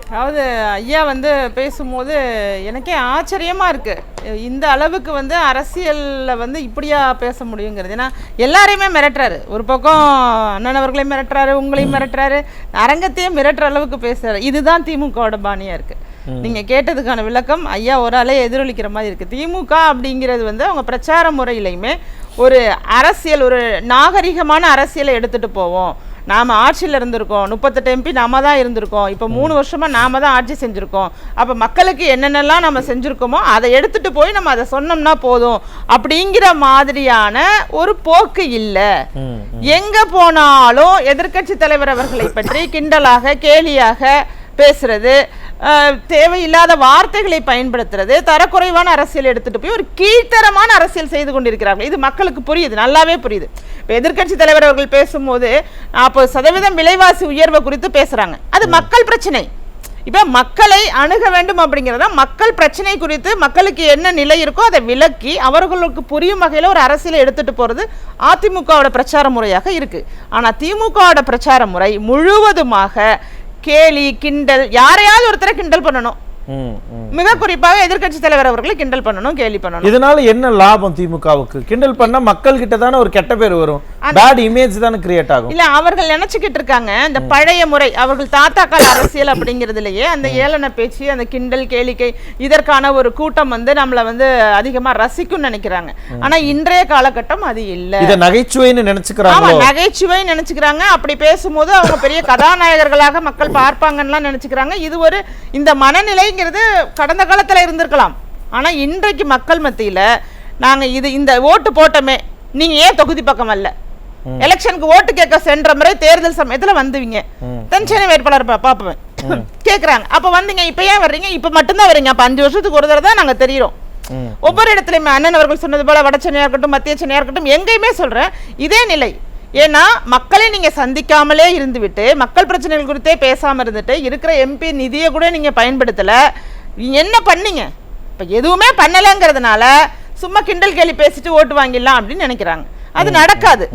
அதாவது ஐயா வந்து பேசும்போது எனக்கே ஆச்சரியமாக இருக்குது. இந்த அளவுக்கு வந்து அரசியலில் வந்து இப்படியா பேச முடியுங்கிறது. ஏன்னா எல்லாரையுமே மிரட்டுறாரு. ஒரு பக்கம் அண்ணன் அவர்களையும் மிரட்டுறாரு, உங்களையும் மிரட்டுறாரு, அரங்கத்தையும் மிரட்டுற அளவுக்கு பேசுறாரு. இதுதான் திமுகவோட பாணியாக இருக்குது. நீங்கள் கேட்டதுக்கான விளக்கம் ஐயா ஒரு ஆளே எதிரொலிக்கிற மாதிரி இருக்குது. திமுக அப்படிங்கிறது வந்து அவங்க பிரச்சார முறையிலையுமே ஒரு அரசியல், ஒரு நாகரிகமான அரசியலை எடுத்துகிட்டு போவோம். நாம் ஆட்சியில் இருந்திருக்கோம், 38 MP நாம தான் இருந்திருக்கோம், இப்போ 3 வருஷமாக நாம தான் ஆட்சி செஞ்சுருக்கோம். அப்போ மக்களுக்கு என்னென்னலாம் நம்ம செஞ்சுருக்கோமோ அதை எடுத்துகிட்டு போய் நம்ம அதை சொன்னோம்னா போதும் அப்படிங்கிற மாதிரியான ஒரு போக்கு இல்லை. எங்கே போனாலும் எதிர்க்கட்சி தலைவர் அவர்களை பற்றி கிண்டலாக கேலியாக பேசுறது, தேவையில்லாத வார்த்தைகளை பயன்படுத்துறது, தரக்குறைவான அரசியல் எடுத்துட்டு போய் ஒரு கீழ்த்தரமான அரசியல் செய்து கொண்டிருக்கிறார்கள். இது மக்களுக்கு புரியுது, நல்லாவே புரியுது. இப்போ எதிர்க்கட்சி தலைவர் அவர்கள் பேசும்போது 40% விலைவாசி உயர்வு குறித்து பேசுறாங்க. அது மக்கள் பிரச்சனை. இப்போ மக்களை அணுக வேண்டும் அப்படிங்கிறத மக்கள் பிரச்சனை குறித்து மக்களுக்கு என்ன நிலை இருக்கோ அதை விளக்கி அவர்களுக்கு புரியும் வகையில் ஒரு அரசியலை எடுத்துட்டு போறது அதிமுகவோட பிரச்சார முறையாக இருக்கு. ஆனா திமுகவோட பிரச்சார முறை முழுவதுமாக கேலி, கிண்டல், யாரையாவது ஒருத்தரை கிண்டல் பண்ணணும், மிக குறிப்பாக எதிர்க்கட்சி தலைவர் அவர்களை கிண்டல் பண்ணணும், கேலி பண்ணணும். இதனால என்ன லாபம் திமுகவுக்கு? கிண்டல் பண்ணா மக்கள் கிட்ட தானே ஒரு கெட்ட பேர் வரும், பேட் இமேஜ் தானே கிரியேட் ஆகும். இல்ல, அவர்கள் நினைச்சுக்கிட்டு இருக்காங்க இந்த பழைய முறை, அவர்கள் தாத்தா கால அரசியல் அப்படிங்கிறதுலயே அந்த ஏளன பேச்சு, அந்த கிண்டல் கேளிக்கை, இதற்கான ஒரு கூட்டம் வந்து நம்மள வந்து அதிகமா ரசிக்கும் நினைக்கிறாங்க. ஆனா இன்றைய காலகட்டம் அது இல்ல. இத நகைச்சுவைன்னு நினைச்சுக்கிறாங்க. ஆமா, நகைச்சுவை நினைச்சுக்கிறாங்க. அப்படி பேசும்போது அவங்க பெரிய கதாநாயகர்களாக மக்கள் பார்ப்பாங்கன்னு நினைச்சுக்கிறாங்க. இது ஒரு இந்த மனநிலை கடந்த காலத்துல இருந்திருக்கலாம். ஆனா இன்றைக்கு மக்கள் மத்தியில நாங்க இந்த ஓட்டு போட்டோமே, நீங்க ஏன் தொகுதி பக்கம் அல்ல, எலெக்ஷனுக்கு ஓட்டு கேட்க சென்ற முறை தேர்தல் சமயத்துல வந்துவீங்க, தென்சென்னை வேட்பாளர் பாப்பேன் கேக்குறாங்க, அப்ப வந்தீங்க, இப்ப ஏன் வர்றீங்க, இப்ப மட்டும்தான் வரீங்க, அப்ப 5 வருஷத்துக்கு ஒரு தடவை தான் நாங்க தெரியும். ஒவ்வொரு இடத்துலயுமே அண்ணன் அவர்கள் சொன்னது போல வட சென்னையா இருக்கட்டும், மத்திய சென்னையா இருக்கட்டும், எங்கேயுமே சொல்றேன் இதே நிலை. ஏன்னா மக்களை நீங்க சந்திக்காமலே இருந்துவிட்டு, மக்கள் பிரச்சனைகள் குறித்தே பேசாம இருந்துட்டு, இருக்கிற எம்பி நிதியை கூட நீங்க பயன்படுத்தல, என்ன பண்ணீங்க? இப்ப எதுவுமே பண்ணலங்கிறதுனால சும்மா கிண்டல் கேலி பேசிட்டு ஓட்டு வாங்கிடலாம் அப்படின்னு நினைக்கிறாங்க. அது நடக்காது.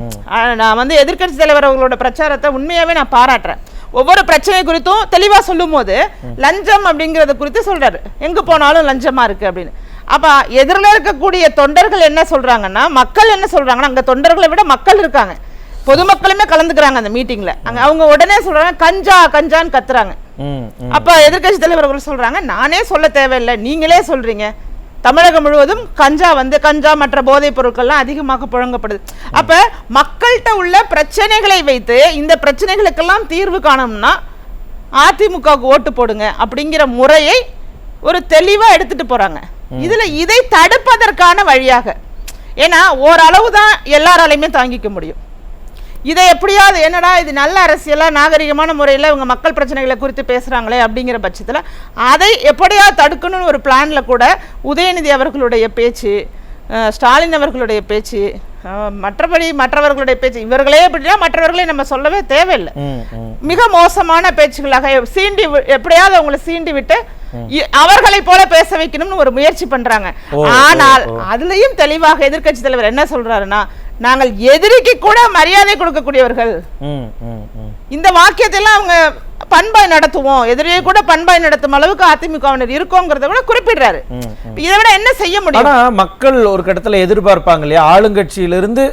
நான் வந்து எதிர்க்கட்சி தலைவர் அவர்களோட பிரச்சாரத்தை உண்மையாவே நான் பாராட்டுறேன். ஒவ்வொரு பிரச்சனை குறித்தும் தெளிவா சொல்லும் போது லஞ்சம் அப்படிங்கறத குறித்து சொல்றாரு, எங்க போனாலும் லஞ்சமா இருக்கு அப்படின்னு. அப்ப எதிரில் இருக்கக்கூடிய தொண்டர்கள் என்ன சொல்றாங்கன்னா, மக்கள் என்ன சொல்றாங்கன்னா, அங்க தொண்டர்களை விட மக்கள் இருக்காங்க, பொதுமக்களுமே கலந்துக்கிறாங்க அந்த மீட்டிங்ல. அவங்க உடனே சொல்றாங்க கஞ்சா கஞ்சான்னு கத்துறாங்க. அப்ப எதிர்க்கட்சி தலைவர்கள் சொல்றாங்க, நானே சொல்ல தேவையில்லை, நீங்களே சொல்றீங்க, தமிழகம் முழுவதும் கஞ்சா மற்ற போதைப் பொருட்கள்லாம் அதிகமாக புழங்கப்படுது. அப்ப மக்கள்கிட்ட உள்ள பிரச்சனைகளை வைத்து இந்த பிரச்சனைகளுக்கெல்லாம் தீர்வு காணணும்னா அதிமுகவுக்கு ஓட்டு போடுங்க அப்படிங்கிற முறையை ஒரு தெளிவா எடுத்துட்டு போறாங்க. இதுல இதை தடுப்பதற்கான வழியாக, ஏன்னா ஓரளவுதான் எல்லாராலையுமே தாங்கிக்க முடியும். இதை எப்படியாவது என்னடா இது நல்ல அரசியலா நாகரிகமான முறையில் இவங்க மக்கள் பிரச்சனைகளை குறித்து பேசுகிறாங்களே அப்படிங்கிற பட்சத்தில் அதை எப்படியாவது தடுக்கணும்னு ஒரு பிளானில் கூட உதயநிதி அவர்களுடைய பேச்சு, ஸ்டாலின் அவர்களுடைய பேச்சு, மற்றவர்களுடைய பேச்சு, இவர்களே எப்படின்னா மற்றவர்களே நம்ம சொல்லவே தேவையில்லை, மிக மோசமான பேச்சுகளாக சீண்டி எப்படியாவது அவங்களை சீண்டி விட்டு அவர்களை போல பேச வைக்கணும்னு ஒரு முயற்சி பண்றாங்க. ஆனால் அதுலயும் தெளிவாக எதிர்க்கட்சி தலைவர் என்ன சொல்றாருன்னா, நாங்கள் எதிரிக்கு கூட மரியாதை கொடுக்கக்கூடியவர்கள், இந்த வாக்கியத்தை எல்லாம் அவங்க பண்பாய் நடத்துவோம், எதிரியை கூட பண்பாய் நடத்தும் அளவுக்கு அதிமுகவினர் இருக்கோங்கிறத கூட குறிப்பிடுறாரு. இதை விட என்ன செய்ய முடியும்? ஆனா மக்கள் ஒரு கட்டத்துல எதிர்பார்ப்பாங்க இல்லையா, ஆளுங்கட்சியிலிருந்து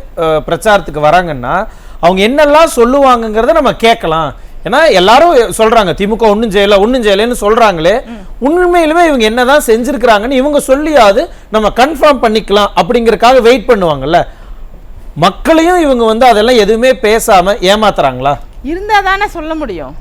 பிரச்சாரத்துக்கு வராங்கன்னா அவங்க என்னெல்லாம் சொல்லுவாங்கிறத நம்ம கேட்கலாம். ஏன்னா எல்லாரும் சொல்றாங்க திமுக ஒன்னும் செய்யலன்னு சொல்றாங்களே, உண்மையிலுமே இவங்க என்னதான் செஞ்சிருக்கிறாங்கன்னு இவங்க சொல்லியாவது நம்ம கன்ஃபார்ம் பண்ணிக்கலாம் அப்படிங்கறதுக்காக வெயிட் பண்ணுவாங்கல்ல. மக்களையும் இவங்க வந்து அதெல்லாம் எதுவுமே பேசாம ஏமாத்துறாங்களா? இருந்தா தானே சொல்ல முடியும்,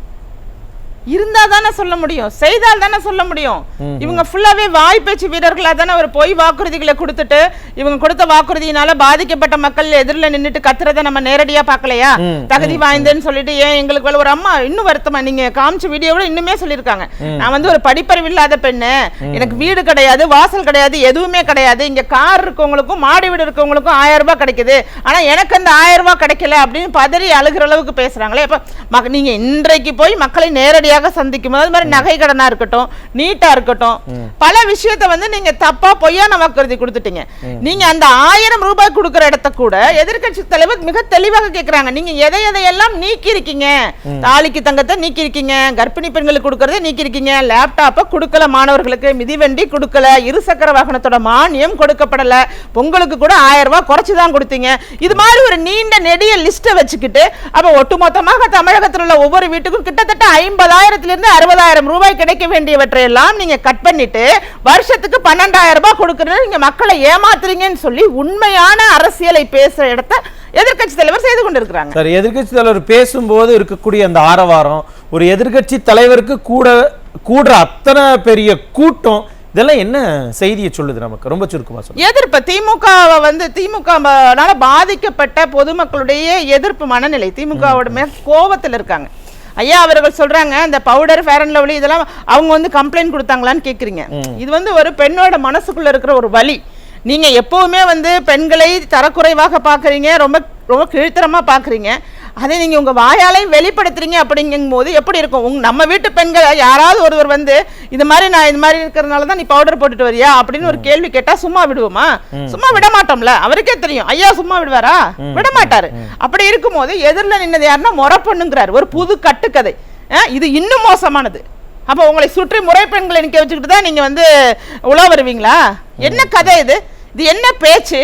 செய்தால் தானே சொல்ல முடியும். இவங்க ஃபுல்லாவே வாய் பேச்சு வீரர்களா தானே ஒரு பொய் வாக்குறுதிகளை கொடுத்துட்டு, இவங்க கொடுத்த வாக்குறுதியினால பாதிக்கப்பட்ட மக்கள் எதிரில் நின்றுட்டு கத்துறதை நம்ம நேரடியா பார்க்கலையா? தகுதி வாய்ந்தேன்னு சொல்லிட்டு ஏன் எங்களுக்கு ஒரு அம்மா இன்னும் வருத்தமா நீங்க காமிச்ச வீடியோட இன்னுமே சொல்லியிருக்காங்க, நான் வந்து ஒரு படிப்பறிவு இல்லாத பெண்ணு, எனக்கு வீடு கிடையாது, வாசல் கிடையாது, எதுவுமே கிடையாது, இங்க கார் இருக்கவங்களுக்கும் மாடி வீடு இருக்கவங்களுக்கும் 1000 ரூபாய் கிடைக்குது, ஆனா எனக்கு அந்த 1000 ரூபாய் கிடைக்கல அப்படின்னு பதறி அழுகிற அளவுக்கு பேசுறாங்களே. அப்ப நீங்க இன்றைக்கு போய் மக்களை நேரடியாக சந்திக்கும் போது, அது மாதிரி நகை கடனா இருக்கட்டும், நீட்டா இருக்கட்டும், பல விஷயத்தை வந்து நீங்க தப்பா பொய்யான வாக்குறுதி கொடுத்துட்டீங்க. நீங்க அந்த 1000 ரூபாய் கொடுக்கிற இடத்த கூட எதிர்க்கட்சி தலைவர் மிக தெளிவாக கேட்கிறாங்க, நீங்க எதையெல்லாம் நீக்கி இருக்கீங்க, தாலிக்கு தங்கத்தை நீக்கி இருக்கீங்க, கர்ப்பிணி பெண்களுக்கு கொடுக்கறதை நீக்கி இருக்கீங்க, லேப்டாப்ப கொடுக்கல, மாணவர்களுக்கு மிதிவண்டி கொடுக்கல, இருசக்கர வாகனத்தோட மானியம் கொடுக்கப்படல, பொங்கலுக்கு கூட 1000 ரூபாய் குறைச்சுதான் கொடுத்தீங்க. இது மாதிரி ஒரு நீண்ட நெடிய லிஸ்ட வச்சுக்கிட்டு அப்ப ஒட்டுமொத்தமாக தமிழகத்தில் உள்ள ஒவ்வொரு வீட்டுக்கும் கிட்டத்தட்ட 50,000 இருந்து 60,000 ரூபாய் கிடைக்க வேண்டியவற்றை எல்லாம் நீங்க கட் பண்ணிட்டு வருஷத்துக்கு 12,000 ரூபாய் கொடுக்கறது நீங்க மக்களை ஏமாத்துறீங்கன்னு சொல்லி உண்மையான அரசியலை பேசுற இடத்தை எதிர்க்கட்சி தலைவர் செய்து கொண்டிருக்கிறாங்க. சரி, எதிர்க்கட்சி தலைவர் பேசும்போது இருக்கக்கூடிய அந்த ஆரவாரம், ஒரு எதிர்க்கட்சி தலைவருக்கு கூடுற அத்தனை பெரிய கூட்டம், இதெல்லாம் என்ன செய்தியை சொல்லுது நமக்கு? ரொம்ப சுருக்கமா சொல்லுங்க. எதிர்ப்பு திமுகவை வந்து திமுகனால பாதிக்கப்பட்ட பொதுமக்களுடைய எதிர்ப்பு மனநிலை, திமுகவோட மேல் கோபத்தில் இருக்காங்க. ஐயா அவர்கள் சொல்றாங்க இந்த பவுடர், ஃபேர் அண்ட் லவ்லி இதெல்லாம் அவங்க வந்து கம்ப்ளைண்ட் கொடுத்தாங்களான்னு கேக்குறீங்க. இது வந்து ஒரு பெண்ணோட மனசுக்குள்ள இருக்கிற ஒரு வலி. நீங்க எப்பவுமே வந்து பெண்களை தரக்குறைவாக பாக்குறீங்க, ரொம்ப ரொம்ப கீழ்த்தரமா பாக்குறீங்க. அதை நீங்க உங்க வாயாலையும் வெளிப்படுத்துறீங்க. அப்படிங்கும் போது எப்படி இருக்கும்? நம்ம வீட்டு பெண்கள் யாராவது ஒருவர் வந்து இது மாதிரி நான் இது மாதிரி இருக்கிறதுனால தான் நீ பவுடர் போட்டுட்டு வரியா அப்படின்னு ஒரு கேள்வி கேட்டா சும்மா விடுவோமா? சும்மா விட மாட்டோம்ல. அவருக்கே தெரியும். ஐயா சும்மா விடுவாரா? விட மாட்டாரு. அப்படி இருக்கும்போது எதிரில் நின்னது யாருன்னா முறை பொண்ணுங்கிறார். ஒரு புது கட்டுக்கதை. இது இன்னும் மோசமானது. அப்போ உங்களை சுற்றி முறை பெண்களை நிக்க வச்சுக்கிட்டு தான் நீங்க வந்து உலா வருவீங்களா? என்ன கதை இது? இது என்ன பேச்சு?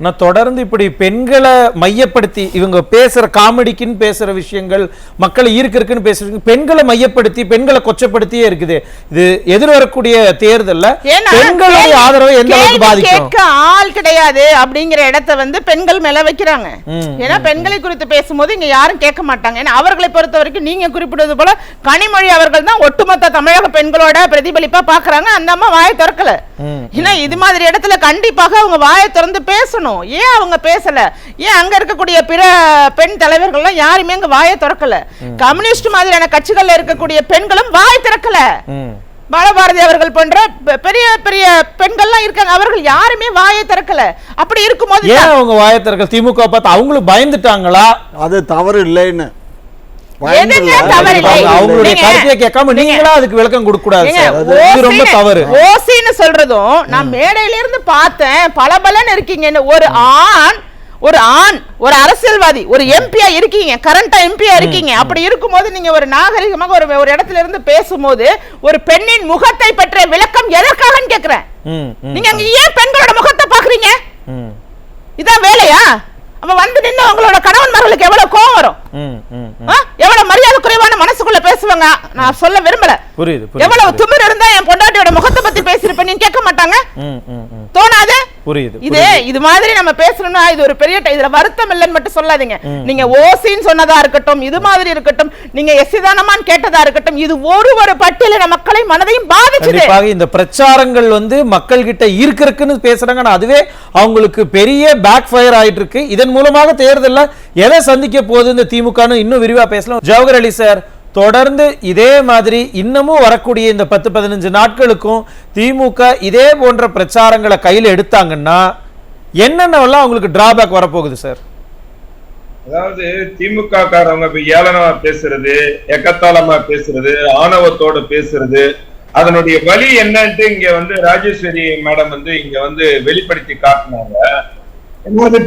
நான் தொடர்ந்து இப்படி பெண்களை மையப்படுத்தி இவங்க பேசுற காமெடிக்குன்னு பேசுற விஷயங்கள், மக்களை ஈர்க்கிறதுக்குன்னு பேசுற பெண்களை மையப்படுத்தி பெண்களை கொச்சப்படுத்தியே இருக்குது. இது எதிர்வரக்கூடிய தேர்தல்ல பெண்களுடைய ஆதரவை எந்த அளவுக்கு பாதிக்கும்? கேட்க ஆள் கிடையாது அப்படிங்கிற இடத்தை வந்து பெண்கள் மேல வைக்கிறாங்க. ஏன்னா பெண்களை குறித்து பேசும்போது இங்க யாரும் கேட்க மாட்டாங்க. ஏன்னா அவர்களை பொறுத்த வரைக்கும் நீங்க குறிப்பிடுவது போல கனிமொழி அவர்கள் தான் ஒட்டுமொத்த தமிழக பெண்களோட பிரதிபலிப்பா பாக்குறாங்க. அந்த அம்மா வாயை திறக்கல. ஏன்னா இது மாதிரி இடத்துல கண்டிப்பாக அவங்க வாயை திறந்து பேசணும். ஏன் அவங்க பேசல? ஏன் அங்க இருக்கக்கூடிய பிற பெண் தலைவர்கள்லாம் யாருமே அங்க வாயை திறக்கல? கம்யூனிஸ்ட் மாதிரியான கட்சிகள்ல இருக்கக்கூடிய பெண்களும் வாய் திறக்கல. பாலபாரதி அவர்கள் போன்ற பெரிய பெரிய பெண்கள்லாம் இருக்காங்க, அவர்கள் யாருமே வாயை திறக்கல. அப்படி இருக்கும்போது ஏன் அவங்க வாயை திறக்கல? திமுக பார்த்து அவங்களும் பயந்துட்டாங்களா? அது தவறு இல்லைன்னு அவங்களுடைய கருத்தை கேட்காம நீங்களா அதுக்கு விளக்கம் கொடுக்க கூடாது. இது ரொம்ப தவறு. ஓசின்னு சொல்றதும் நான் மேடையில இருந்து பார்த்தேன். பலபலன்னு இருக்கீங்க. ஒரு ஆண் ஒரு அரசியல்வாதி, ஒரு எம்பியா இருக்கீங்க, கரண்டா எம்பியா இருக்கீங்க. அப்படி இருக்கும்போது நீங்க ஒரு நாகரிகமாக ஒரு இடத்துல இருந்து பேசும்போது ஒரு பெண்ணின் முகத்தை பற்றிய விளக்கம் எதற்காகன்னு கேக்குறேன். நீங்க அங்க ஏன் பெண்களோட முகத்தை பாக்குறீங்க? இதான் வேலையா? அப்ப வந்து நின்று உங்களோட கணவன்மார்களுக்கு எவ்வளவு கோவம் வரும், எவ்வளவு மரியாதை குறைவான மனசுக்குள்ள பேசுவாங்க. நான் சொல்ல விரும்பல. எவ்வளவு திமிரு இருந்தா என் பொண்டாட்டியோட முகத்தை பத்தி பேசிருப்பேன் நீங்க கேட்க மாட்டாங்க? தோணாது? இது மாதிரி நம்ம பேசணும்னா இது ஒரு பெரிய இதுல வருத்தம் இல்லைன்னு மட்டும் சொல்லாதீங்க. நீங்க ஓசின்னு சொன்னதா இருக்கட்டும், இது மாதிரி இருக்கட்டும், நீங்க எஸ்தானமான்னு கேட்டதா இருக்கட்டும், இது ஒரு பட்டியல மக்களை மனதையும் பாதிச்சது. இந்த பிரச்சாரங்கள் வந்து மக்கள் கிட்ட ஈர்க்கிறதுக்குன்னு பேசுறாங்க. அதுவே அவங்களுக்கு பெரிய பேக் ஃபயர் ஆயிட்டு இருக்கு. இதன் மூலமாக தேர்தல்ல எதை சந்திக்க போகுது இந்த திமுக இன்னும் விரிவா பேசலாம். ஜவஹர் அலி சார், தொடர்ந்து இதே மாதிரி இன்னமும் வரக்கூடிய இந்த 10-15 நாட்களுக்கும் திமுக இதே போன்ற பிரச்சாரங்களை கையில் எடுத்தாங்கன்னா என்னென்னலாம் அவங்களுக்கு டிராபேக் வரப்போகுது சார்? அதாவது திமுக காரவங்க ஏளனமா பேசுறது, எக்கத்தாளமா பேசுறது, ஆணவத்தோட பேசுறது, அதனுடைய வலி என்னன்ட்டு இங்க வந்து ராஜேஸ்வரி மேடம் வந்து இங்க வந்து வெளிப்படுத்தி காட்டினாங்க.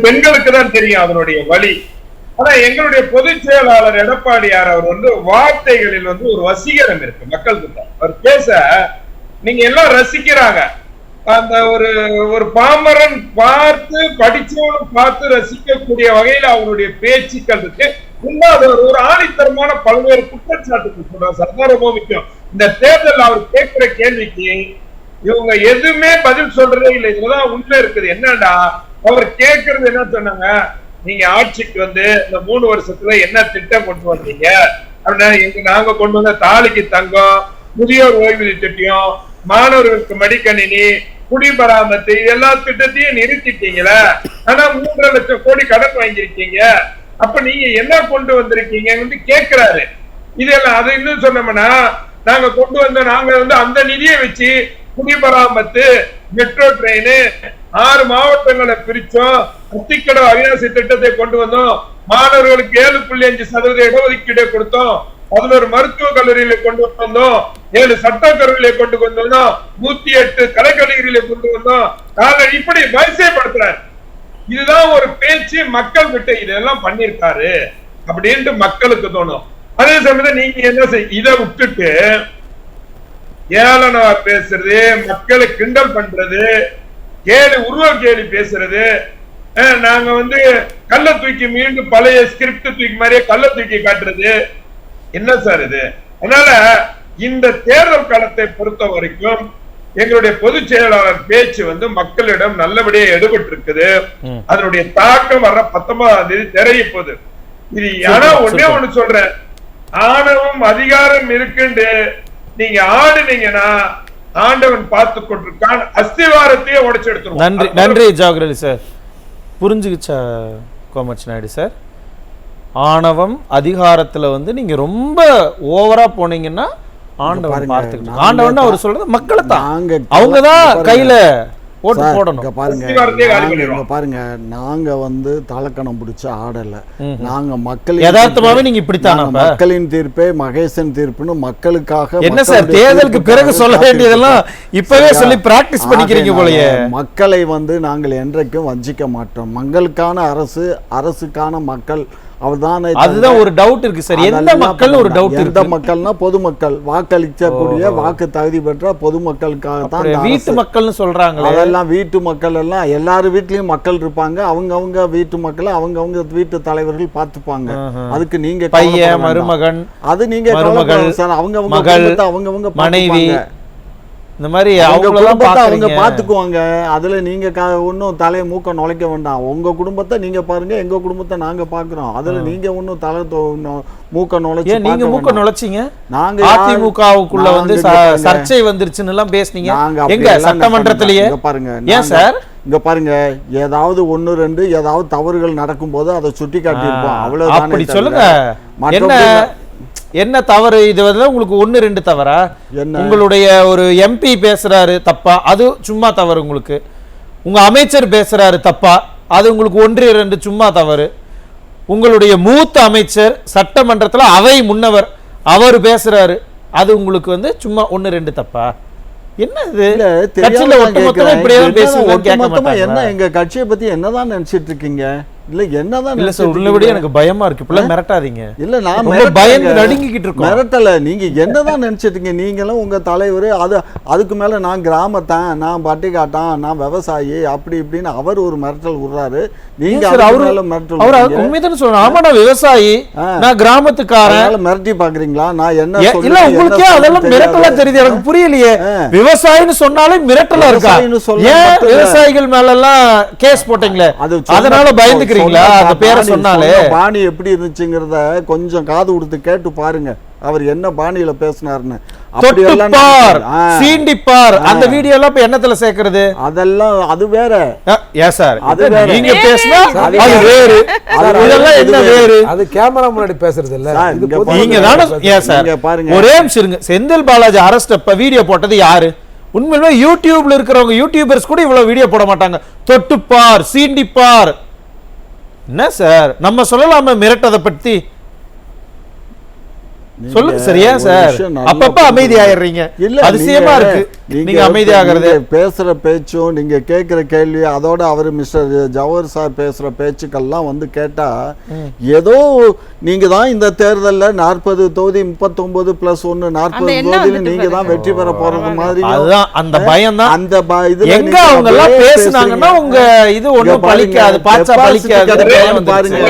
பெண்களுக்கு தான் தெரியும் அதனுடைய வலி. ஆனா எங்களுடைய பொதுச் செயலாளர் எடப்பாடியார் அவர் வந்து வார்த்தைகளில் வந்து ஒரு வசீகரம் இருக்கு மக்கள் கிட்ட. அவர் பேச நீங்க எல்லாம் ரசிக்கிறாங்க. அந்த ஒரு பாமரன் பார்த்து படிச்சவனும் பார்த்து ரசிக்கக்கூடிய வகையில் அவருடைய பேச்சுக்கள் இருக்கு. இன்னும் ஒரு ஆணித்தரமான பல்வேறு குற்றச்சாட்டுகள் சொல்றாங்க. சார் ரொம்ப முக்கியம். இந்த தேர்தல் அவர் கேட்கிற கேள்விக்கு இவங்க எதுவுமே பதில் சொல்றதே இல்லை. இதுதான் உண்மை இருக்குது. என்னடா அவர் கேட்கறது என்ன சொன்னாங்க, நீங்க ஆட்சிக்கு வந்து இந்த 3 வருஷத்துல என்ன திட்டம் கொண்டு வந்தீங்க அப்படின்னா, நாங்க கொண்டு வந்த தாலிக்கு தங்கம், முதியோர் ஓய்வூதிய திட்டம், மாணவர்களுக்கு மடிக்கணினி, குடிபராமத்து எல்லா திட்டத்தையும் நிறுத்திட்டீங்களே. ஆனா 3.5 லட்சம் கோடி கடன் வாங்கியிருக்கீங்க. அப்ப நீங்க என்ன கொண்டு வந்திருக்கீங்க கேட்கிறாரு. இதெல்லாம் அது இன்னும் சொன்னோம்னா நாங்க கொண்டு வந்த நாங்க வந்து அந்த நிதியை வச்சு குடிபராமத்து, மெட்ரோ ட்ரெயின் 6 மாவட்டங்களை பிரிச்சோம், அத்திக்கடை அவிநாசி திட்டத்தை கொண்டு வந்தோம், மாணவர்களுக்கு 7.5% இடஒதுக்கீடு கொடுத்தோம், 11 மருத்துவக் கல்லூரிகளை கொண்டு வந்தோம், 7 சட்டக்கல்லூரிகளை கொண்டு வந்தோம், 108 கலைக்கல்லூரிகளை கொண்டு வந்தோம். இப்படி வரிசைப்படுத்துறாரு. இதுதான் ஒரு பேச்சு மக்கள் கிட்ட இதெல்லாம் பண்ணிருக்காரு அப்படின்ட்டு மக்களுக்கு தோணும். அதே சமயத்துல நீங்க என்ன இதை விட்டுட்டு ஏளனமா பேசுறது, மக்களை கிண்டல் பண்றது, உருவ கேலி பேசுறது, நாங்க வந்து கள்ள தூக்கி மீண்டும் பழைய ஸ்கிரிப்ட் தூக்கி மாதிரியே கள்ள தூக்கி காட்டுறது என்ன சார் இது? அதனால இந்த தேர்தல் காலத்தை பொறுத்த வரைக்கும் எங்களுடைய பொதுச் செயலாளர் பேச்சு வந்து மக்களிடம் நல்லபடியா எடுபட்டு இருக்குது. அதனுடைய தாக்கம் வர்ற 19ஆம் தேதி தெரிய போகுது. இது ஆனா ஒன்னே ஒண்ணு சொல்றேன், ஆணவம் அதிகாரம் இருக்குன்னு நீங்க ஆடுனீங்கன்னா ஆண்டவன் பார்த்து கொண்டிருக்கான், அஸ்திவாரத்தையே உடைச்சு எடுத்துருவோம். நன்றி ஜவஹர் அலி சார். புரிஞ்சுக்கிச்சா கோமட்சி நாயுடு சார்? ஆணவம் அதிகாரத்துல வந்து நீங்க ரொம்ப ஓவரா போனீங்கன்னா ஆண்டவன் பார்த்துக்கிட்டு ஆண்டவன் அவர் சொல்றது மக்களை தான் அவங்கதான் கையில ஓட்டு போடணும். இங்க பாருங்க நாங்க வந்து தலக்கணம் பிடிச்ச ஆடல, நாங்க யதார்த்தமாவே நீங்க இப்படித்தான் மக்களின் தீர்ப்பே மகேசன் தீர்ப்புன்னு மக்களுக்காக. என்ன சார் தேர்தலுக்கு பிறகு சொல்ல வேண்டியதெல்லாம் இப்பவே சொல்லி பிராக்டிஸ் பண்ணிக்கிறீங்க போலயே. மக்களை வந்து நாங்கள் என்றைக்கும் வஞ்சிக்க மாட்டோம். மக்களுக்கான அரசு, அரசுக்கான மக்கள், அதுதான் ஒரு டவுட் இருக்கு சார். எந்த மக்கள் ஒரு டவுட் இருக்கு. எந்த மக்கள்னா பொதுமக்கள், வாக்களிக்கக்கூடிய வாக்கு தகுதி பெற்ற பொதுமக்களுக்காக தான். வீட்டு மக்கள்னு சொல்றாங்க. அதெல்லாம் வீட்டு மக்கள் எல்லாம் எல்லாரும் வீட்லயும் மக்கள் இருப்பாங்க. அவங்க வீட்டு மக்களை அவங்க வீட்டு தலைவர்கள் பார்த்துப்பாங்க. அதுக்கு நீங்க பையன், மருமகன், அது நீங்க அவங்க மனைவி, இந்த மாதிரி அவங்க பாத்துக்குவாங்க. அதுல நீங்க ஒன்னும் தலையை மூக்க நுழைக்க வேண்டாம். உங்க குடும்பத்தை நீங்க பாருங்க, எங்க குடும்பத்தை நாங்க பாக்குறோம். அதுல நீங்க ஒன்னும் தலை மூக்க நுழைச்சு. நீங்க மூக்க நுழைச்சிங்க. நாங்க அதிமுகவுக்குள்ள வந்து சர்ச்சை வந்துருச்சுன்னு எல்லாம் பேசுனீங்க. எங்க சட்டமன்றத்திலேயே பாருங்க. ஏன் சார் இங்க பாருங்க, ஏதாவது 1-2 ஏதாவது தவறுகள் நடக்கும் போது அதை சுட்டி காட்டியிருப்போம். அவ்வளவு அப்படி சொல்லுங்க. என்ன தவறு? இது வந்து உங்களுக்கு 1-2 தவறா? உங்களுடைய ஒரு எம்பி பேசுறாரு தப்பா, அது சும்மா தவறு. உங்களுக்கு உங்க அமைச்சர் பேசுறாரு தப்பா, அது உங்களுக்கு 1-2 சும்மா தவறு. உங்களுடைய மூத்த அமைச்சர் சட்டமன்றத்துல அவை முன்னவர் அவர் பேசுறாரு, அது உங்களுக்கு வந்து சும்மா 1-2 தப்பா? என்ன இது? என்ன எங்க கட்சியை பத்தி என்னதான் நினைச்சிட்டு இருக்கீங்க? இல்ல என்னதான் இல்ல சார், உள்ளபடி எனக்கு பயமா இருக்கு. இப்ப மிரட்டாதீங்க. இல்ல நான் பயந்து நடுங்கிட்டு இருக்கோம். மிரட்டல. நீங்க என்னதான் நினைச்சிட்டீங்க? நீங்களும் உங்க தலைவர் அதுக்கு மேல நான் கிராமத்தான், நான் பட்டிக்காட்டான், நான் விவசாயி, அப்படி இப்படின்னு அவர் ஒரு மிரட்டல் விடுறாரு. நீங்க மிரட்டல் உண்மைதான் சொல்றேன். ஆமா நான் விவசாயி, நான் கிராமத்துக்காரன். மிரட்டி பாக்குறீங்களா? நான் என்ன இல்ல உங்களுக்கே அதெல்லாம் மிரட்டலா தெரியுது. எனக்கு புரியலையே. விவசாயின்னு சொன்னாலே மிரட்டலா இருக்கா? ஏன் விவசாயிகள் மேல எல்லாம் கேஸ் போட்டீங்களே, அதனால பயந்துக்கு பாணி எப்படி இருந்துச்சுங்கிறத கொஞ்சம் காது கொடுத்து கேட்டு பாருங்க. அவர் என்ன பாணியில பேசினாருன்னு. அந்த வீடியோ எல்லாம் என்னத்துல சேர்க்கிறது? அதெல்லாம் அது வேற. நீங்க பேசினா அது வேறு, இதெல்லாம் என்ன வேறு? அது கேமரா முன்னாடி பேசுறது இல்ல. நீங்க தானே பாருங்க. ஒரே நிமிஷம் இருங்க. செந்தில் பாலாஜி அரெஸ்ட் அப்ப வீடியோ போட்டது யாரு? உண்மையிலே யூடியூப்ல இருக்கிறவங்க யூடியூபர்ஸ் கூட இவ்வளவு வீடியோ போட மாட்டாங்க. தொட்டுப்பார், சீண்டிப்பார். என்ன சார் நம்ம சொல்லலாமா மிரட்டதை பத்தி? சொல்லுங்க சரியா சார்? அப்பப்ப அமைதி ஆயிடுறீங்க. அதிசயமா இருக்கு நீங்க அமைதியாகிறது. பேசுற பேச்சும் நீங்க கேட்கிற கேள்வி, அதோட அவர் மிஸ்டர் ஜவஹர் சார் பேசுற பேச்சுக்கெல்லாம் வந்து கேட்டா ஏதோ நீங்க தான் இந்த தேர்தல்ல 40 தொகுதி 39+1 40 தொகுதியில நீங்க தான் வெற்றி பெற போறது மாதிரி. அதுதான் அந்த பயம் தான். அந்த இது எங்க அவங்க எல்லாம் பேசுனாங்கன்னா உங்க இது ஒண்ணும் பலிக்காது, பாச்சா பலிக்காது. பாருங்க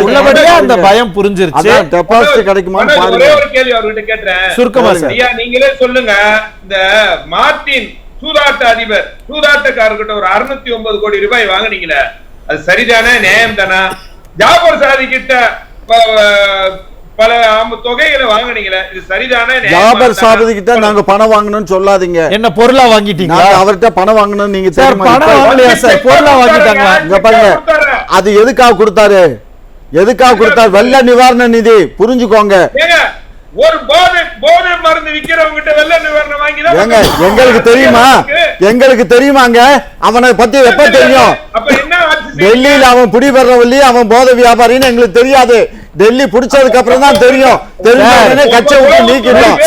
உள்ளபடியே அந்த பயம் புரிஞ்சிருச்சு. கிடைக்குமான்னு பாருங்க. ஒரே ஒரு கேள்வி அவர்கிட்ட கேட்றேன். சுருக்கமா சார் நீங்களே சொல்லுங்க. இந்த மார்டின் சூதாட்ட அதிபர், சூதாட்டக்காரர்கிட்ட ஒரு 609 கோடி ரூபாய் வாங்குனீங்களே, அது சரிதானே, நியாயம் தானா? ஜாபர் சாதி கிட்ட பல தொகைகளை வாங்குனீங்களே, இது சரிதானே? ஜாபர் சாதி கிட்ட நாங்க பணம் வாங்கணும்னு சொல்லாதீங்க. என்ன பொருளா வாங்கிட்டீங்க? அவர்கிட்ட பணம் வாங்கணும். நீங்க பணம் வாங்கலையா சார்? பொருளா வாங்கிட்டாங்க. இங்க பாருங்க, அது எதுக்காக கொடுத்தாரு? எதுக்காக கொடுத்தாரு? வெள்ள நிவாரண நிதி. புரிஞ்சுக்கோங்க. ஒரு போதை மருந்து விக்கிறவங்க கிட்ட வெள்ள நிவாரணம் வாங்கி தான் எங்களுக்கு தெரியுமா? எங்களுக்கு தெரியுமாங்க? அவனை பத்தி எப்ப தெரியும்? டெல்லியில அவன் குடிபெறவள்ளி, அவன் போதை வியாபாரின்னு எங்களுக்கு தெரியாது. டெல்லி புடிச்சதுக்கு அப்புறம் தான் தெரியும். தெரிஞ்ச கட்சியை விட்டு நீக்கிட்டோம்.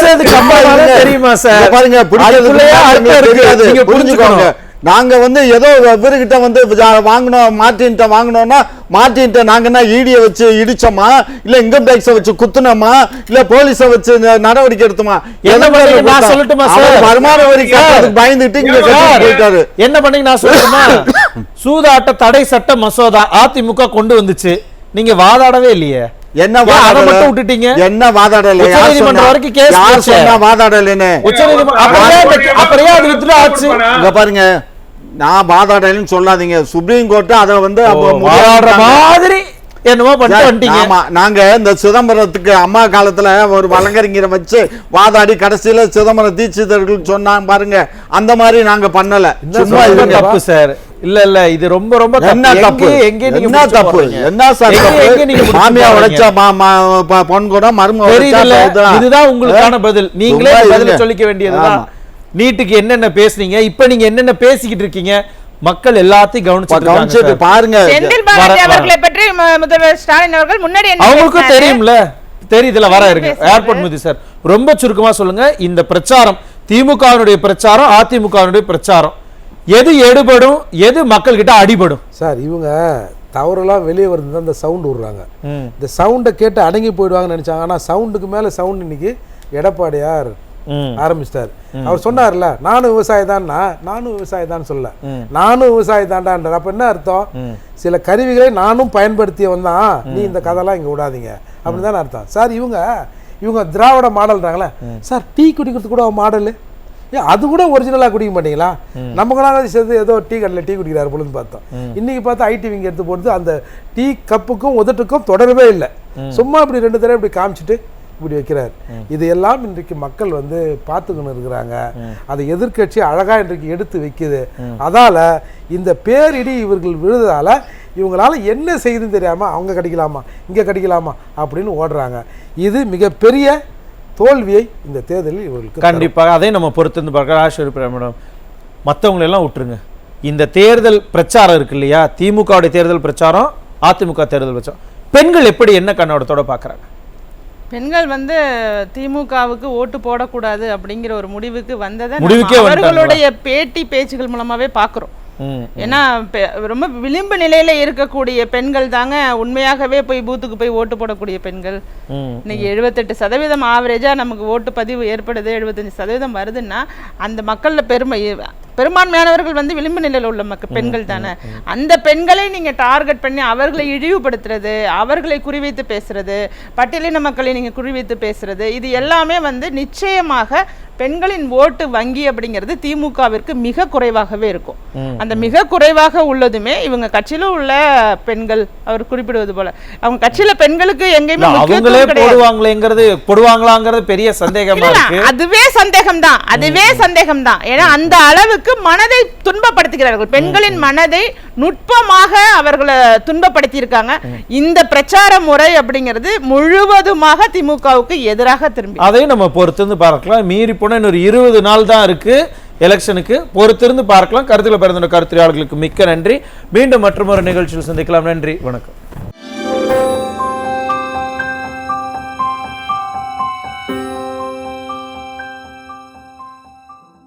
தெரியுமா சார்? பாருங்க, புரியாது. புரிஞ்சுக்கோங்க. நாங்க வந்து ஏதோ இவர்கிட்ட வந்து வாங்கணும், மார்டின்ட்ட வாங்கணும்னா மார்டின்ட்ட நாங்கன்னா ஈடியை வச்சு இடிச்சோமா, இல்ல இன்கம் டாக்ஸை வச்சு குத்துனோமா, இல்ல போலீஸை வச்சு நடவடிக்கை எடுத்தோமா? நான் சொல்லட்டுமா சார்? வருமான வரி கட்டுறதுக்கு பயந்துட்டு இங்க போயிட்டாரு. என்ன பண்ணீங்க நான் சொல்லட்டுமா? சூதாட்ட தடை சட்ட மசோதா அதிமுக கொண்டு வந்துச்சு, நீங்க வாதாடவே இல்லையே. என்ன வாதாடல? விட்டுட்டீங்க. என்ன வாதாடல? உச்சநீதிமன்றம் வரைக்கும் கேஸ் போச்சு. என்ன வாதாடலன்னு இங்க பாருங்க. நான் வாதாடலன்னு சொல்லாதீங்க. சுப்ரீம் கோர்ட் அத வந்து மாதிரி என்னமோ பண்ணிட்டீங்க. ஆமா, நாங்க இந்த சிதம்பரத்துக்கு அம்மா காலத்துல ஒரு வழக்கறிஞரை வச்சு வாதாடி கடைசியில சிதம்பரம் தீட்சிதர்கள் சொன்னாங்க பாருங்க, அந்த மாதிரி நாங்க பண்ணல. சும்மா தப்பு சார். இல்ல இது ரொம்ப ரொம்ப என்ன தப்பு எங்க நீங்க என்ன முடிச்சு தப்பு போடுறீங்க? என்ன சார் எங்க நீங்க முடிச்சு மாமியா போடுறீங்க? உடைச்சா பொன் கூட மரும தெரியல, இதுதான் உங்களுக்கான பதில். நீங்களே சும்மா பதில இருங்க. சொல்லிக்க வேண்டியதுதான். ஆமா. நீட்டுக்கு என்னென்ன பேசுனீங்க, இப்ப நீங்க என்னென்ன பேசிக்கிட்டு இருக்கீங்க, மக்கள் எல்லாத்தையும் கவனிச்சிட்டு கவனிச்சுட்டு இருக்காங்க. பாருங்க செந்தில் பாலாஜி அவர்களை பற்றி முதல்வர் ஸ்டாலின் அவர்கள் முன்னாடி என்ன அவங்களுக்கும் பேசினாரு? தெரியும்ல, தெரியுதுல. வர இருங்க பேசுறாரு. ஏர்போர்ட் மூதி சார், ரொம்ப சுருக்கமா சொல்லுங்க. இந்த பிரச்சாரம் திமுகவினுடைய பிரச்சாரம், அதிமுகவினுடைய பிரச்சாரம், எது எடுபடும், எது மக்கள் கிட்ட அடிபடும்? சார் இவங்க தவறெல்லாம் வெளியே வருது தான் இந்த சவுண்ட் விடுறாங்க. இந்த சவுண்டை கேட்டு அடங்கி போயிடுவாங்கன்னு நினைச்சாங்க. ஆனால் சவுண்டுக்கு மேலே சவுண்ட் இன்னைக்கு எடப்பாடியார் ஆரம்பிச்சிட்டார். அவர் சொன்னார்ல, நானும் விவசாயி தான், நானும் விவசாயி தான் சொல்ல, நானும் விவசாயி தான்டான்றார். அப்ப என்ன அர்த்தம்? சில கருவிகளை நானும் பயன்படுத்தியவன் தான், நீ இந்த கதைலாம் இங்க விடாதீங்க அப்படின்னு தானே அர்த்தம். சார் இவங்க திராவிட மாடல்றாங்களே சார், டீ குடிக்கிறது கூட மாடலு, அது கூட ஒரிஜினலாக குடிக்க மாட்டீங்களா? நமக்கு சேர்ந்து ஏதோ டீ கடையில் டீ குடிக்கிறாரு பொழுது பார்த்தோம். இன்னைக்கு பார்த்தா ஐடி விங்க எடுத்து போட்டு அந்த டீ கப்புக்கும் உதட்டுக்கும் தொடரவே இல்லை, சும்மா இப்படி 2 தடவை இப்படி காமிச்சிட்டு இப்படி வைக்கிறார். இது எல்லாம் இன்றைக்கு மக்கள் வந்து பார்த்துக்கணும் இருக்கிறாங்க. அதை எதிர்க்கட்சி அழகா இன்றைக்கு எடுத்து வைக்குது. அதால இந்த பேரிடி இவர்கள் விழுதால இவங்களால என்ன செய்யுதுன்னு தெரியாம அவங்க கடிக்கலாமா இங்க கடிக்கலாமா அப்படின்னு ஓடுறாங்க. இது மிகப்பெரிய தோல்வியை இந்த தேர்தலில் இவர்களுக்கு கண்டிப்பாக அதை நம்ம பொறுத்திருந்து பார்க்கலாம். ஆஷிர்பிரியா மேடம், மற்றவங்களெல்லாம் விட்டுருங்க. இந்த தேர்தல் பிரச்சாரம் இருக்கு இல்லையா, திமுகவுடைய தேர்தல் பிரச்சாரம், அதிமுக தேர்தல் பிரச்சாரம், பெண்கள் எப்படி என்ன கண்ணோட்டத்தோட பார்க்குறாங்க? பெண்கள் வந்து திமுகவுக்கு ஓட்டு போடக்கூடாது அப்படிங்கிற ஒரு முடிவுக்கு வந்ததை முடிவுக்கே அவர்களுடைய பேட்டி பேச்சுகள் மூலமாவே பார்க்குறோம். ஏன்னா ரொம்ப விளிம்பு நிலையில இருக்கக்கூடிய பெண்கள் தாங்க உண்மையாகவே போய் பூத்துக்கு போய் ஓட்டு போடக்கூடிய பெண்கள். இன்னைக்கு 78% ஆவரேஜா நமக்கு ஓட்டு பதிவு ஏற்படுது, 75% வருதுன்னா அந்த மக்கள்ல பெரும்பான்மையானவர்கள் வந்து விளிம்பு நிலையில் உள்ள பெண்கள் தானே. அந்த பெண்களை நீங்க டார்கெட் பண்ணி அவர்களை இழிவுபடுத்துறது, அவர்களை குறிவைத்து பேசுறது, பட்டியலின மக்களை நீங்க குறிவைத்து பேசுறது, இது எல்லாமே வந்து நிச்சயமாக பெண்களின் ஓட்டு வங்கி அப்படிங்கிறது திமுகவிற்கு மிக குறைவாகவே இருக்கும். அந்த மிக குறைவாக உள்ளதுமே இவங்க கட்சியில உள்ள பெண்கள், அவர் குறிப்பிடுவது போல அவங்க கட்சியில பெண்களுக்கு எங்கேயுமே அவங்களே போடுவாங்களாங்கிறது பெரிய சந்தேகமா இருக்கு. அதுவே சந்தேகம் தான். ஏன்னா அந்த அளவுக்கு மனதை துன்பப்படுத்துகிறார்கள், பெண்களின் மனதை நுட்பமாக அவர்களை துன்பப்படுத்தி இருக்காங்க. இந்த பிரச்சார முறை அப்படிங்கிறது முழுவதுமாக திமுகவுக்கு எதிராக திரும்பி, அதை நம்ம பொறுத்திருந்து பார்க்கலாம். மீறி போன இன்னொரு 20 நாள் தான் இருக்கு எலெக்ஷனுக்கு, பொறுத்திருந்து பார்க்கலாம். கருத்துல பிறந்த கருத்துரையாளர்களுக்கு மிக்க நன்றி. மீண்டும் மற்றொரு நிகழ்ச்சியில் சந்திக்கலாம். நன்றி, வணக்கம்.